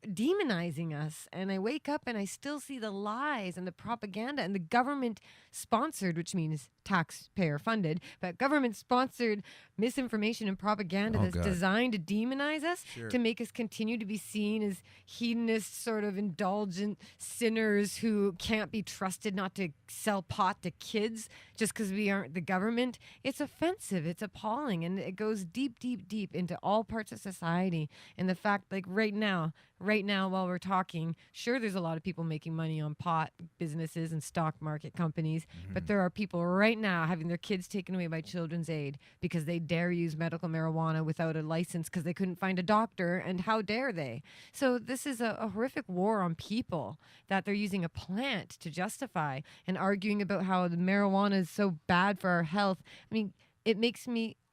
demonizing us, and I wake up and I still see the lies and the propaganda and the government sponsored, which means taxpayer funded, but government sponsored misinformation and propaganda that's designed to demonize us, to make us continue to be seen as hedonist, sort of indulgent sinners who can't be trusted not to sell pot to kids just because we aren't the government. It's offensive, it's appalling, and it goes deep, deep, deep into all parts of society. And the fact, like right now while we're talking, sure, there's a lot of people making money on pot businesses and stock market companies, but there are people right now having their kids taken away by Children's Aid because they dare use medical marijuana without a license because they couldn't find a doctor, and how dare they? So this is a horrific war on people that they're using a plant to justify, and arguing about how the marijuana is so bad for our health. I mean,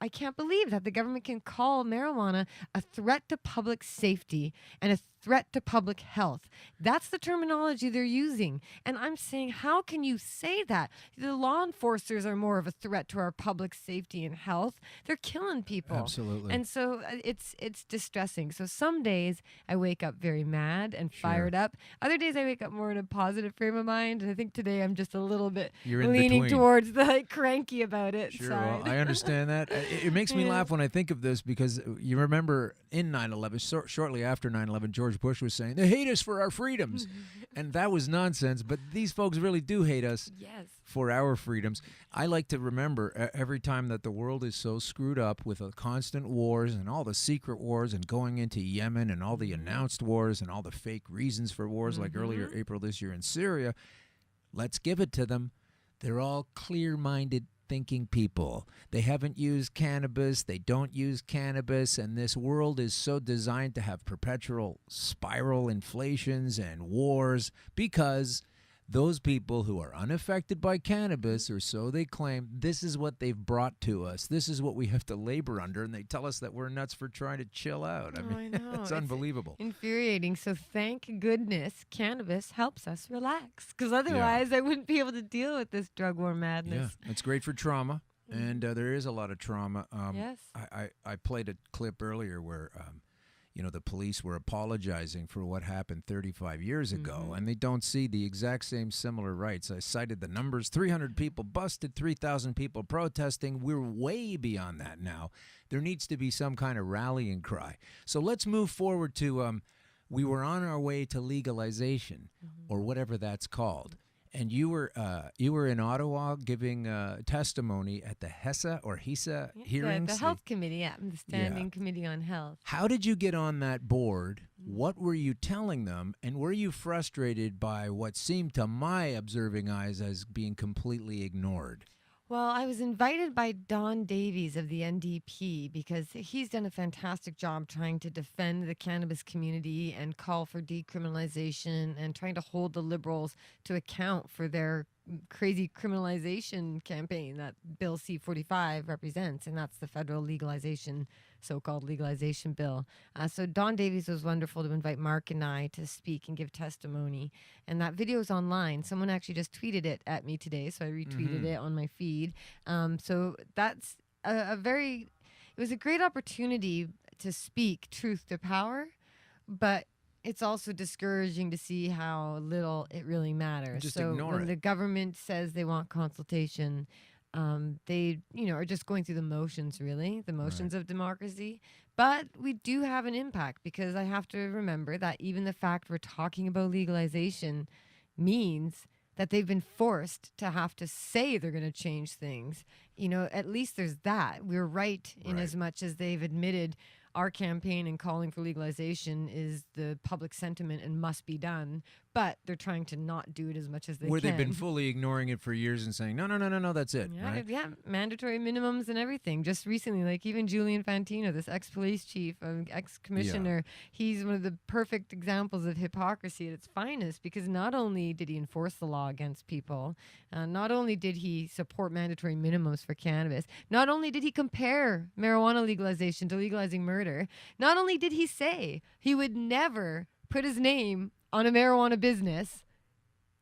I can't believe that the government can call marijuana a threat to public safety and a threat to public health. That's the terminology they're using. And I'm saying, how can you say that? The law enforcers are more of a threat to our public safety and health. They're killing people. Absolutely. And so it's distressing. So some days I wake up very mad and fired up. Other days I wake up more in a positive frame of mind. And I think today I'm just a little bit leaning towards the cranky about it Sure, side. well, I understand that. It makes me laugh when I think of this, because you remember in 9/11, shortly after 9/11, George Bush was saying, they hate us for our freedoms. And that was nonsense, but these folks really do hate us for our freedoms. I like to remember every time that the world is so screwed up with constant wars and all the secret wars and going into Yemen and all the announced wars and all the fake reasons for wars, like earlier April this year in Syria. Let's give it to them. They're all clear-minded thinking people. They haven't used cannabis. They don't use cannabis. And this world is so designed to have perpetual spiral inflations and wars because those people who are unaffected by cannabis, or so they claim, this is what they've brought to us. This is what we have to labor under. And they tell us that we're nuts for trying to chill out. I mean, I know. it's unbelievable. Infuriating. So thank goodness cannabis helps us relax, because otherwise I wouldn't be able to deal with this drug war madness. Yeah, it's great for trauma. And there is a lot of trauma. Yes. I played a clip earlier where the police were apologizing for what happened 35 years ago, and they don't see the exact same similar rights. I cited the numbers: 300 people busted, 3,000 people protesting. We're way beyond that now. There needs to be some kind of rallying cry. So let's move forward to we were on our way to legalization, or whatever that's called. And you were in Ottawa giving testimony at the HESA hearings. The Health Committee, the Standing Committee on Health. How did you get on that board? What were you telling them? And were you frustrated by what seemed to my observing eyes as being completely ignored? Well, I was invited by Don Davies of the NDP because he's done a fantastic job trying to defend the cannabis community and call for decriminalization and trying to hold the Liberals to account for their crazy criminalization campaign that Bill C-45 represents, and that's the federal legalization, so-called legalization bill. So Don Davies was wonderful to invite Mark and I to speak and give testimony, and that video is online. Someone actually just tweeted it at me today, so I retweeted it on my feed. So that's it was a great opportunity to speak truth to power, but it's also discouraging to see how little it really matters. Just so ignore when it. the government says they want consultation, they are just going through the motions, really, the motions of democracy. But we do have an impact, because I have to remember that even the fact we're talking about legalization means that they've been forced to have to say they're going to change things. At least there's that. We're right in as much as they've admitted our campaign and calling for legalization is the public sentiment and must be done, but they're trying to not do it as much as they Where can. they've been fully ignoring it for years and saying, no, that's it, right? Yeah, mandatory minimums and everything. Just recently, like even Julian Fantino, this ex-police chief, ex-commissioner, he's one of the perfect examples of hypocrisy at its finest, because not only did he enforce the law against people, not only did he support mandatory minimums for cannabis, not only did he compare marijuana legalization to legalizing murder, murder. Not only did he say he would never put his name on a marijuana business,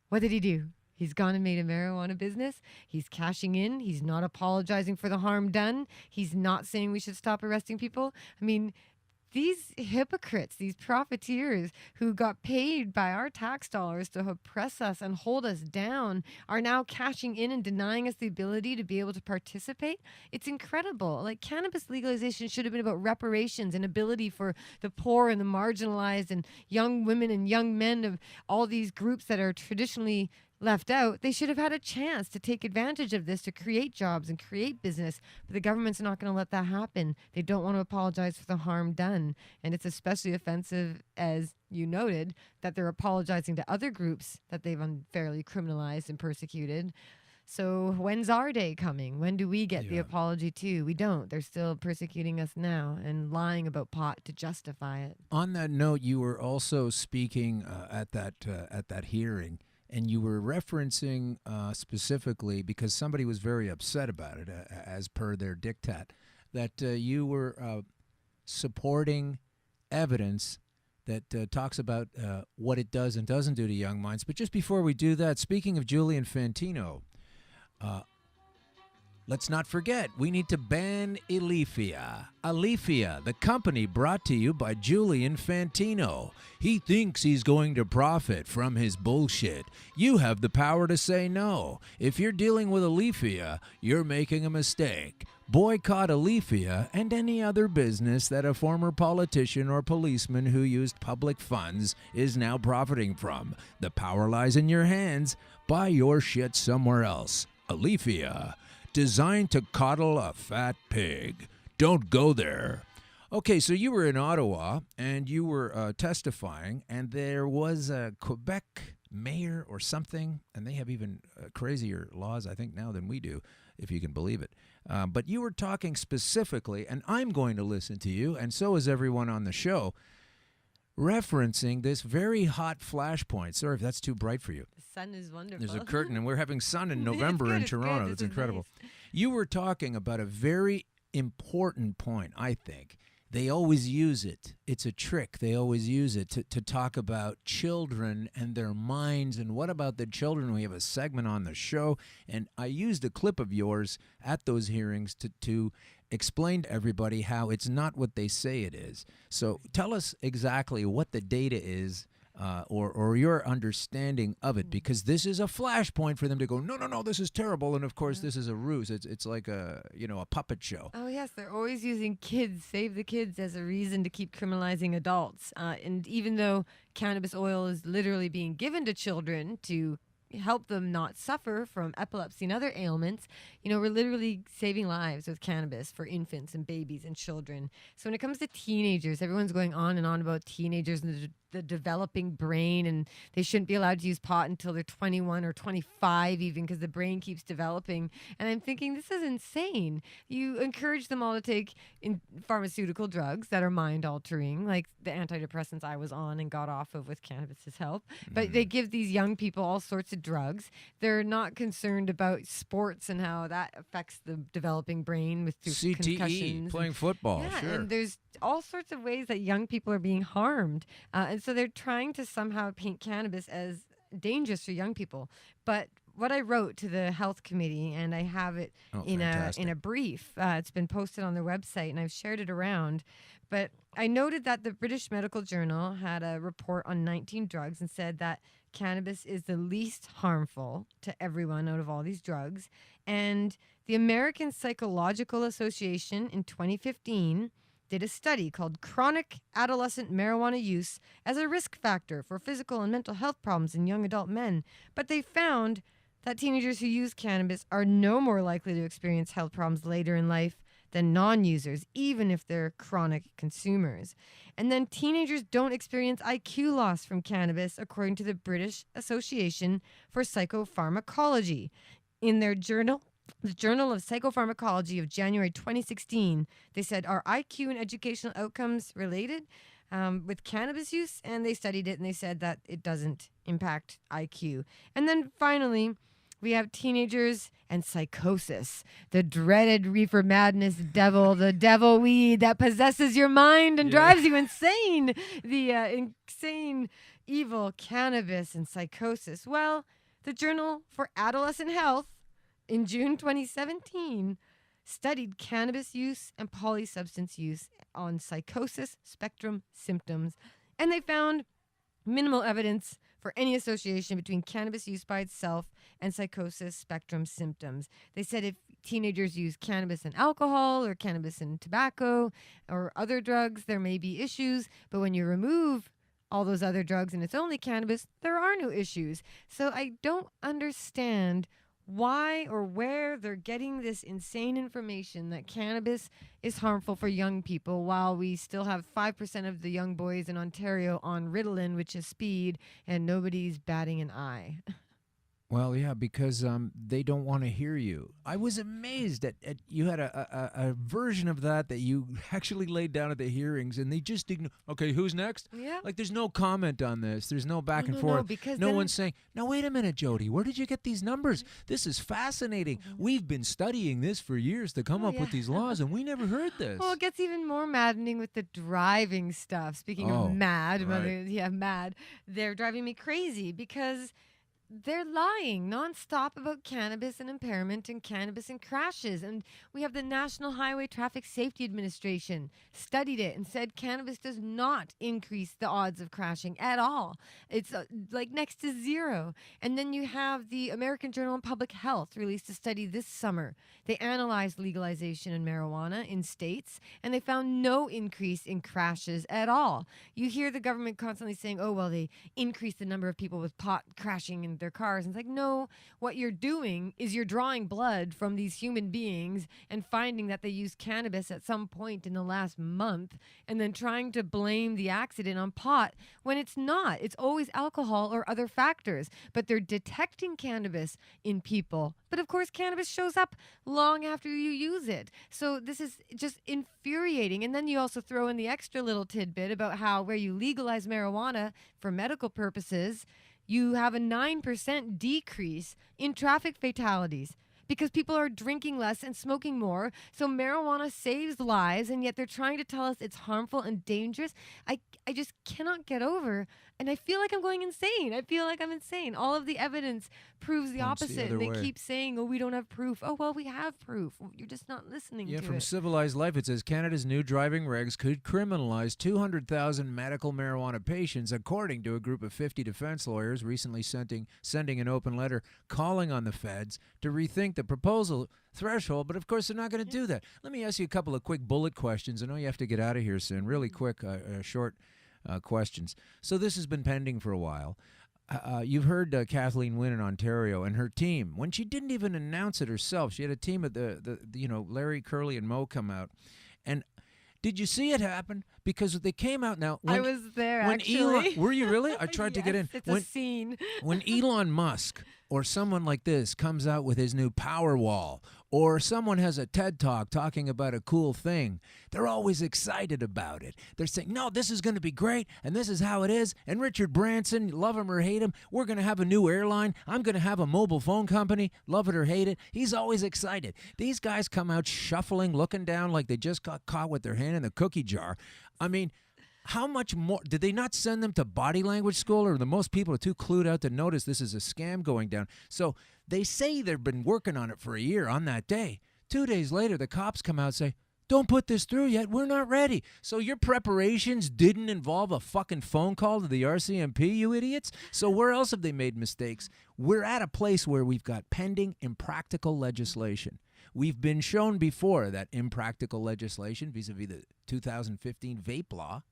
what did he do? He's gone and made a marijuana business. He's cashing in. He's not apologizing for the harm done. He's not saying we should stop arresting people. I mean, these hypocrites, these profiteers who got paid by our tax dollars to oppress us and hold us down are now cashing in and denying us the ability to be able to participate. It's incredible. Like, cannabis legalization should have been about reparations and ability for the poor and the marginalized and young women and young men of all these groups that are traditionally left out. They should have had a chance to take advantage of this to create jobs and create business, but the government's not going to let that happen. They don't want to apologize for the harm done, and it's especially offensive, as you noted, that they're apologizing to other groups that they've unfairly criminalized and persecuted. So when's our day coming? When do we get the apology too? We don't. They're still persecuting us now and lying about pot to justify it. On that note, you were also speaking at that hearing, and you were referencing specifically, because somebody was very upset about it, as per their diktat, that you were supporting evidence that talks about what it does and doesn't do to young minds. But just before we do that, speaking of Julian Fantino, let's not forget, we need to ban Alethea. Alethea, the company brought to you by Julian Fantino. He thinks he's going to profit from his bullshit. You have the power to say no. If you're dealing with Alethea, you're making a mistake. Boycott Alethea and any other business that a former politician or policeman who used public funds is now profiting from. The power lies in your hands. Buy your shit somewhere else. Alethea, designed to coddle a fat pig. Don't go there. Okay, so you were in Ottawa, and you were testifying, and there was a Quebec mayor or something, and they have even crazier laws, I think, now than we do, if you can believe it. But you were talking specifically, and I'm going to listen to you, and so is everyone on the show, referencing this very hot flashpoint. Sorry if that's too bright for you. The sun is wonderful. There's a curtain, and we're having sun in November in Toronto. It's incredible. Nice. You were talking about a very important point, I think. They always use it. It's a trick. They always use it to talk about children and their minds. And what about the children? We have a segment on the show. And I used a clip of yours at those hearings to explain to everybody how it's not what they say it is. So tell us exactly what the data is, or your understanding of it, because this is a flashpoint for them to go, no, this is terrible. And of course, this is a ruse. It's like a puppet show. Oh yes, they're always using kids, save the kids, as a reason to keep criminalizing adults. And even though cannabis oil is literally being given to children to help them not suffer from epilepsy and other ailments, we're literally saving lives with cannabis for infants and babies and children. So when it comes to teenagers, everyone's going on and on about teenagers and the developing brain, and they shouldn't be allowed to use pot until they're 21 or 25 even, because the brain keeps developing. And I'm thinking, this is insane. You encourage them all to take pharmaceutical drugs that are mind altering, like the antidepressants I was on and got off of with cannabis's help. But they give these young people all sorts of drugs. They're not concerned about sports and how that affects the developing brain with CTE, concussions. playing football, Yeah, sure. and there's all sorts of ways that young people are being harmed. And so they're trying to somehow paint cannabis as dangerous for young people. But what I wrote to the health committee, and I have it in a brief, it's been posted on their website, and I've shared it around. But I noted that the British Medical Journal had a report on 19 drugs and said that cannabis is the least harmful to everyone out of all these drugs. And the American Psychological Association in 2015 did a study called Chronic Adolescent Marijuana Use as a Risk Factor for Physical and Mental Health Problems in Young Adult Men. But they found that teenagers who use cannabis are no more likely to experience health problems later in life than non-users, even if they're chronic consumers. And then teenagers don't experience IQ loss from cannabis, according to the British Association for Psychopharmacology. In their journal, the Journal of Psychopharmacology of January 2016, they said, are IQ and educational outcomes related with cannabis use? And they studied it, and they said that it doesn't impact IQ. And then finally, We have teenagers and psychosis, the dreaded reefer madness devil, the devil weed that possesses your mind and drives you insane. The insane, evil cannabis and psychosis. Well, the Journal for Adolescent Health in June 2017 studied cannabis use and polysubstance use on psychosis spectrum symptoms, and they found minimal evidence for any association between cannabis use by itself and psychosis spectrum symptoms. They said if teenagers use cannabis and alcohol or cannabis and tobacco or other drugs, there may be issues, but when you remove all those other drugs and it's only cannabis, there are no issues. So I don't understand why or where they're getting this insane information that cannabis is harmful for young people while we still have 5% of the young boys in Ontario on Ritalin, which is speed, and nobody's batting an eye. Well, yeah, because they don't want to hear you. I was amazed at you had a version of that you actually laid down at the hearings, and they just didn't. Okay, who's next? Yeah. Like, there's no comment on this. There's no back and forth. No, because no one's saying, now, wait a minute, Jodie, where did you get these numbers? This is fascinating. We've been studying this for years to come up with these laws, and we never heard this. Well, it gets even more maddening with the driving stuff. Speaking of mad, mad. They're driving me crazy because they're lying nonstop about cannabis and impairment and cannabis and crashes. And we have the National Highway Traffic Safety Administration studied it and said cannabis does not increase the odds of crashing at all. It's like next to zero. And then you have the American Journal of Public Health released a study this summer. They analyzed legalization in marijuana in states, and they found no increase in crashes at all. You hear the government constantly saying, oh, well, they increased the number of people with pot crashing in their cars. And it's like, no, what you're doing is you're drawing blood from these human beings and finding that they used cannabis at some point in the last month and then trying to blame the accident on pot when it's not. It's always alcohol or other factors. But they're detecting cannabis in people. But of course, cannabis shows up long after you use it. So this is just infuriating. And then you also throw in the extra little tidbit about how where you legalize marijuana for medical purposes, you have a 9% decrease in traffic fatalities because people are drinking less and smoking more. So marijuana saves lives, and yet they're trying to tell us it's harmful and dangerous. I just cannot get over, and I feel like I'm going insane. I feel like I'm insane. All of the evidence proves the opposite. And they keep saying, oh, we don't have proof. Oh, well, we have proof. You're just not listening to it. Yeah, from Civilized Life, it says Canada's new driving regs could criminalize 200,000 medical marijuana patients, according to a group of 50 defense lawyers recently sending an open letter calling on the feds to rethink the proposal threshold. But, of course, they're not going to do that. Let me ask you a couple of quick bullet questions. I know you have to get out of here soon. Really quick, short questions. So this has been pending for a while. You've heard Kathleen Wynne in Ontario and her team. When she didn't even announce it herself, she had a team of the Larry, Curly, and Mo come out. And did you see it happen? Because they came out now. I was there, actually. Were you really? I tried to get in. It's a scene. When Elon Musk or someone like this comes out with his new Powerwall, or someone has a TED Talk talking about a cool thing, they're always excited about it. They're saying, no, this is going to be great, and this is how it is. And Richard Branson, love him or hate him, we're going to have a new airline. I'm going to have a mobile phone company, love it or hate it. He's always excited. These guys come out shuffling, looking down like they just got caught with their hand in the cookie jar. I mean, how much more? Did they not send them to body language school, or the most people are too clued out to notice this is a scam going down? So they say they've been working on it for a year on that day. 2 days later, the cops come out and say, don't put this through yet. We're not ready. So your preparations didn't involve a fucking phone call to the RCMP, you idiots? So where else have they made mistakes? We're at a place where we've got pending impractical legislation. We've been shown before that impractical legislation vis-a-vis the 2015 vape law,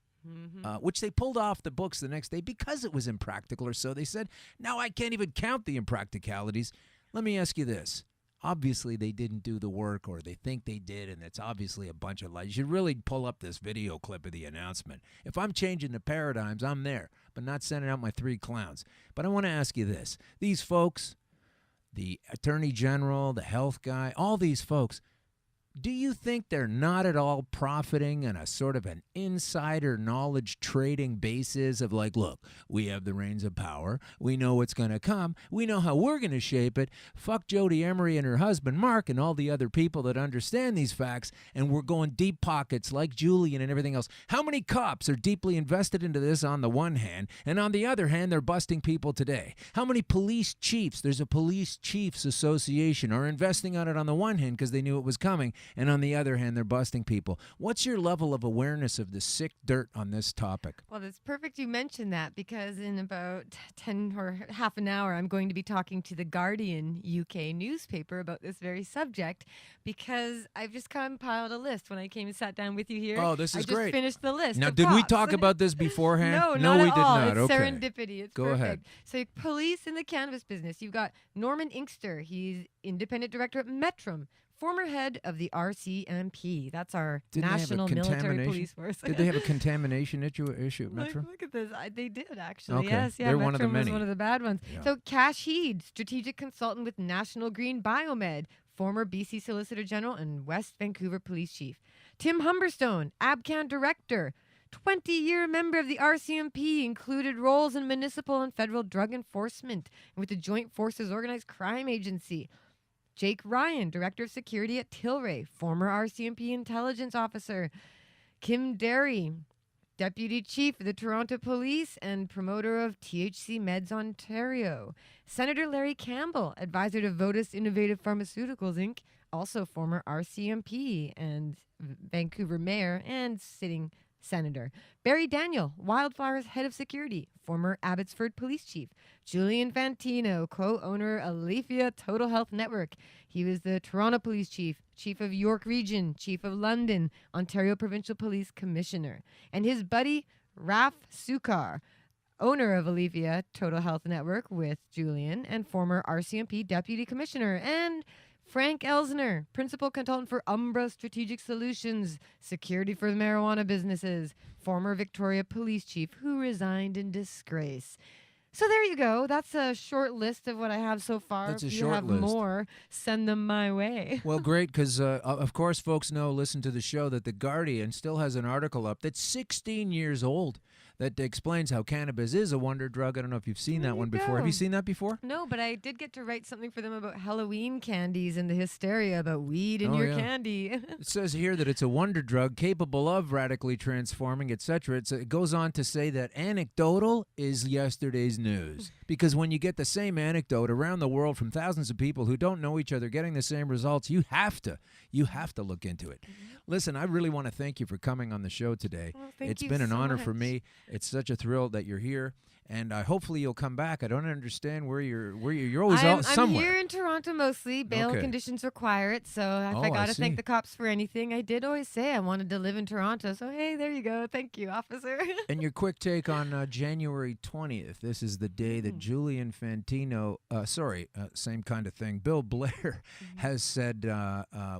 which they pulled off the books the next day because it was impractical, or so they said. Now I can't even count the impracticalities. Let me ask you this. Obviously, they didn't do the work, or they think they did, and it's obviously a bunch of lies. You should really pull up this video clip of the announcement. If I'm changing the paradigms, I'm there, but not sending out my 3 clowns. But I want to ask you this. These folks, the Attorney General, the health guy, all these folks, Do you think they're not at all profiting on a sort of an insider knowledge trading basis of like, look, we have the reins of power. We know what's going to come. We know how we're going to shape it. Fuck Jodie Emery and her husband, Mark, and all the other people that understand these facts, and we're going deep pockets like Julian and everything else. How many cops are deeply invested into this on the one hand, and on the other hand, they're busting people today? How many police chiefs, there's a police chiefs association, are investing on it on the one hand because they knew it was coming, and on the other hand, they're busting people? What's your level of awareness of the sick dirt on this topic? Well, it's perfect you mentioned that, because in about 10 or half an hour, I'm going to be talking to the Guardian UK newspaper about this very subject, because I've just compiled a list when I came and sat down with you here. Oh, this is great. I just finished the list. Now, of did we cops. talk about this beforehand? No, we at did all. not. It's Okay. serendipity. It's Go perfect. ahead. So, police in the cannabis business. You've got Norman Inkster. He's independent director at Metrum, former head of the RCMP. That's our Didn't they have a national military contamination- police force. Did they have a contamination issue at Look, Metro? look at this. They did, actually. Okay. Yes, yeah. They're one of the Metrum was many. one of the bad ones. Yeah. So Cash Heed, strategic consultant with National Green Biomed, former BC Solicitor General and West Vancouver Police Chief. Tim Humberstone, ABCAN Director, 20-year member of the RCMP, included roles in municipal and federal drug enforcement and with the Joint Forces Organized Crime Agency. Jake Ryan, Director of Security at Tilray, former RCMP intelligence officer. Kim Derry, Deputy Chief of the Toronto Police and promoter of THC Meds Ontario. Senator Larry Campbell, advisor to Votus Innovative Pharmaceuticals Inc., also former RCMP and Vancouver mayor and sitting senator. Barry Daniel, Wildflowers head of security, former Abbotsford police chief. Julian Fantino, co-owner Alephia Total Health Network. He was the Toronto police chief, chief of York Region, chief of London, Ontario Provincial Police Commissioner. And his buddy, Raf Sukar, owner of Alephia Total Health Network with Julian and former RCMP deputy commissioner. And Frank Elsner, principal consultant for Umbra Strategic Solutions, security for the marijuana businesses, former Victoria police chief who resigned in disgrace. So there you go. That's a short list of what I have so far. That's a if you short have list. more, send them my way. Well, great, because of course folks know, listen to the show, that The Guardian still has an article up that's 16 years old that explains how cannabis is a wonder drug. I don't know if you've seen that one before. Have you seen that before? No, but I did get to write something for them about Halloween candies and the hysteria about weed in your candy. It says here that it's a wonder drug capable of radically transforming, etc. It goes on to say that anecdotal is yesterday's news. Because when you get the same anecdote around the world from thousands of people who don't know each other getting the same results, you have to look into it. Listen, I really want to thank you for coming on the show today. Well, thank It's you been an so honor much. for me. It's such a thrill that you're here. And hopefully you'll come back. I don't understand where you're always I'm somewhere. here in Toronto mostly. Bail Okay. conditions require it. So if Oh, I I got to thank see. the cops for anything, I did always say I wanted to live in Toronto. So hey, there you go. Thank you, officer. And your quick take on January 20th. This is the day that Julian Fantino, same kind of thing, Bill Blair has said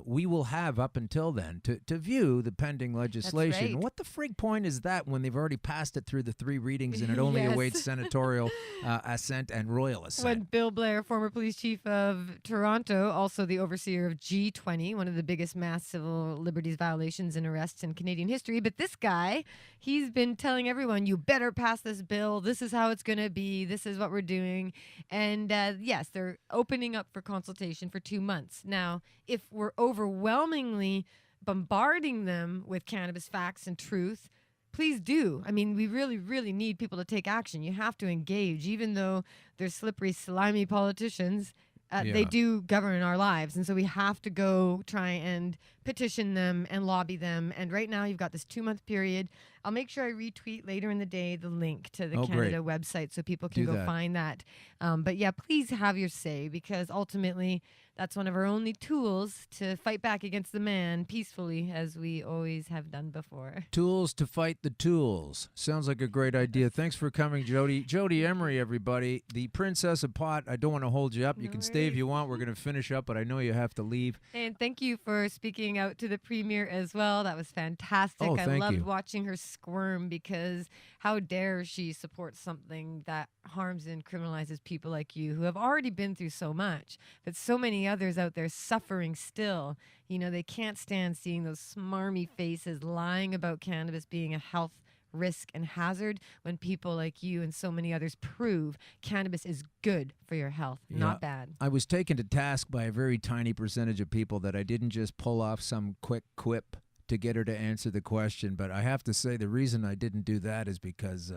we will have up until then to view the pending legislation. right. What the frig point is that when they've already passed it through the 3 readings and it only Yes. awaits senatorial assent and royal assent? When Bill Blair, former police chief of Toronto, also the overseer of G20, one of the biggest mass civil liberties violations and arrests in Canadian history. But this guy, he's been telling everyone, you better pass this bill. This is how it's going to be. This is what we're doing. And yes, they're opening up for consultation for 2 months. Now, if we're overwhelmingly bombarding them with cannabis facts and truth, please do. I mean, we really, really need people to take action. You have to engage, even though they're slippery, slimy politicians. They Yeah. do govern our lives. And so we have to go try and petition them and lobby them. And right now you've got this 2-month period. I'll make sure I retweet later in the day the link to the Canada website so people can Do go that. find that. But yeah, please have your say, because ultimately that's one of our only tools to fight back against the man peacefully, as we always have done before. Tools to fight the tools. Sounds like a great idea. Thanks for coming, Jodie. Jodie Emery, everybody. The Princess of Pot. I don't want to hold you up. You can stay if you want. We're going to finish up, but I know you have to leave. And thank you for speaking out to the premiere as well. That was fantastic. Oh, I thank loved you. watching her squirm because how dare she support something that harms and criminalizes people like you who have already been through so much, but so many others out there suffering still. You know, they can't stand seeing those smarmy faces lying about cannabis being a health risk and hazard when people like you and so many others prove cannabis is good for your health, not bad. I was taken to task by a very tiny percentage of people that I didn't just pull off some quick quip to get her to answer the question, but I have to say the reason I didn't do that is because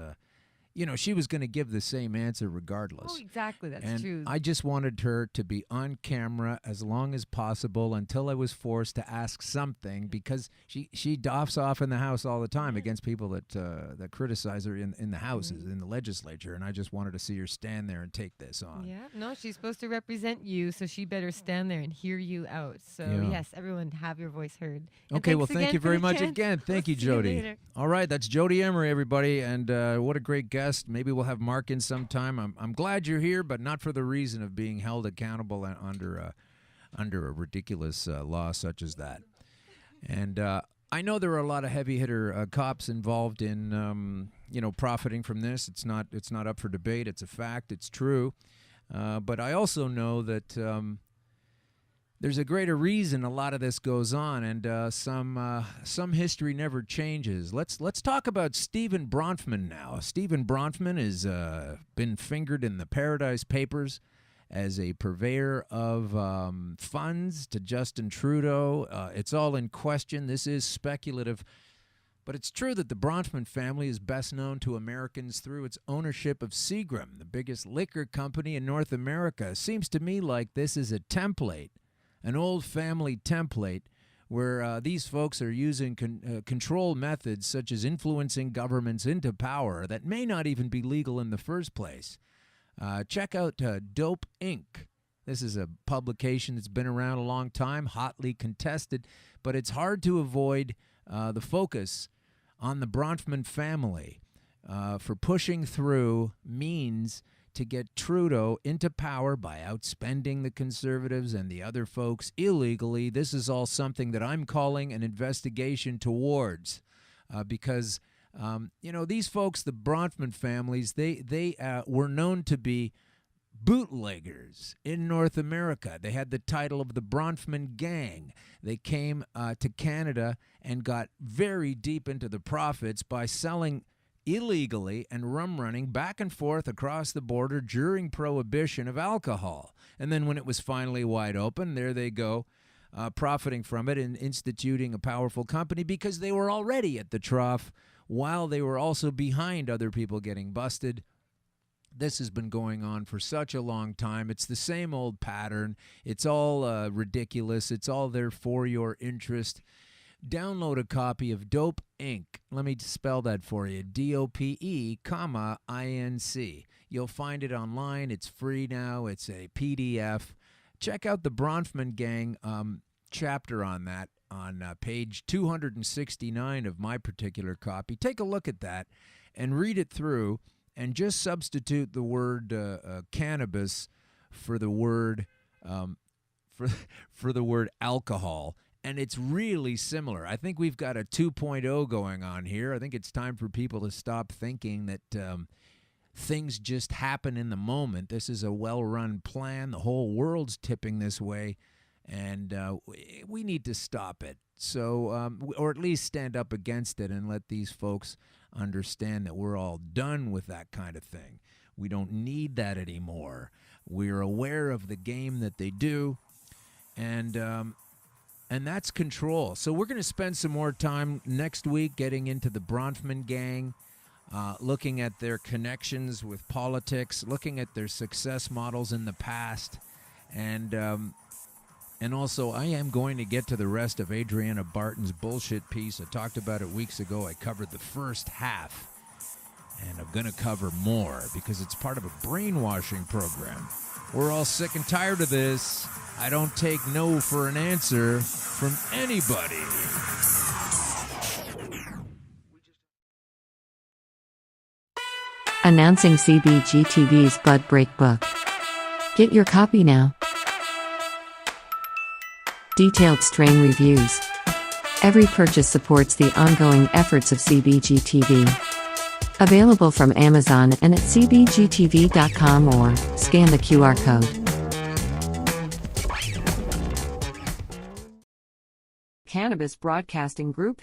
she was going to give the same answer regardless. Oh, exactly. That's and true. I just wanted her to be on camera as long as possible until I was forced to ask something, because she doffs off in the House all the time against people that criticize her in the houses, in the legislature, and I just wanted to see her stand there and take this on. Yeah, no, she's supposed to represent you, so she better stand there and hear you out. So, yes, everyone have your voice heard. And Okay, well, thanks thank you again for very the much chance. again. Thank you, See you Jodie. later. All right, that's Jodie Emery, everybody, and what a great guest. Maybe we'll have Mark in sometime. I'm glad you're here, but not for the reason of being held accountable under a ridiculous law such as that. And I know there are a lot of heavy hitter cops involved in profiting from this. It's not up for debate. It's a fact. It's true. But I also know that there's a greater reason a lot of this goes on, and some history never changes. Let's talk about Stephen Bronfman now. Stephen Bronfman has been fingered in the Paradise Papers as a purveyor of funds to Justin Trudeau. It's all in question. This is speculative. But it's true that the Bronfman family is best known to Americans through its ownership of Seagram, the biggest liquor company in North America. It seems to me like this is a template, an old family template, where these folks are using control methods such as influencing governments into power that may not even be legal in the first place. Check out Dope Inc. This is a publication that's been around a long time, hotly contested, but it's hard to avoid the focus on the Bronfman family for pushing through means to get Trudeau into power by outspending the Conservatives and the other folks illegally. This is all something that I'm calling an investigation towards, because these folks, the Bronfman families, they were known to be bootleggers in North America. They had the title of the Bronfman Gang. They came to Canada and got very deep into the profits by selling illegally and rum running back and forth across the border during Prohibition of alcohol. And then when it was finally wide open, there they go, profiting from it and instituting a powerful company because they were already at the trough while they were also behind other people getting busted. This has been going on for such a long time. It's the same old pattern. It's all ridiculous. It's all there for your interest. Download a copy of Dope Inc. Let me spell that for you. DOPE, INC. You'll find it online. It's free now. It's a PDF. Check out the Bronfman Gang chapter on that on page 269 of my particular copy. Take a look at that and read it through, and just substitute the word cannabis for the word for the word alcohol. And it's really similar. I think we've got a 2.0 going on here. I think it's time for people to stop thinking that things just happen in the moment. This is a well-run plan. The whole world's tipping this way, and we need to stop it. So, or at least stand up against it and let these folks understand that we're all done with that kind of thing. We don't need that anymore. We're aware of the game that they do, and that's control. So we're going to spend some more time next week getting into the Bronfman Gang, looking at their connections with politics, looking at their success models in the past, and also I am going to get to the rest of Adriana Barton's bullshit piece. I talked about it weeks ago. I covered the first half, and I'm going to cover more because it's part of a brainwashing program. We're all sick and tired of this. I don't take no for an answer from anybody. Announcing CBG TV's Bud Break book. Get your copy now. Detailed strain reviews, Every purchase supports the ongoing efforts of CBG TV. Available from Amazon and at cbgtv.com or scan the QR code. Cannabis Broadcasting Group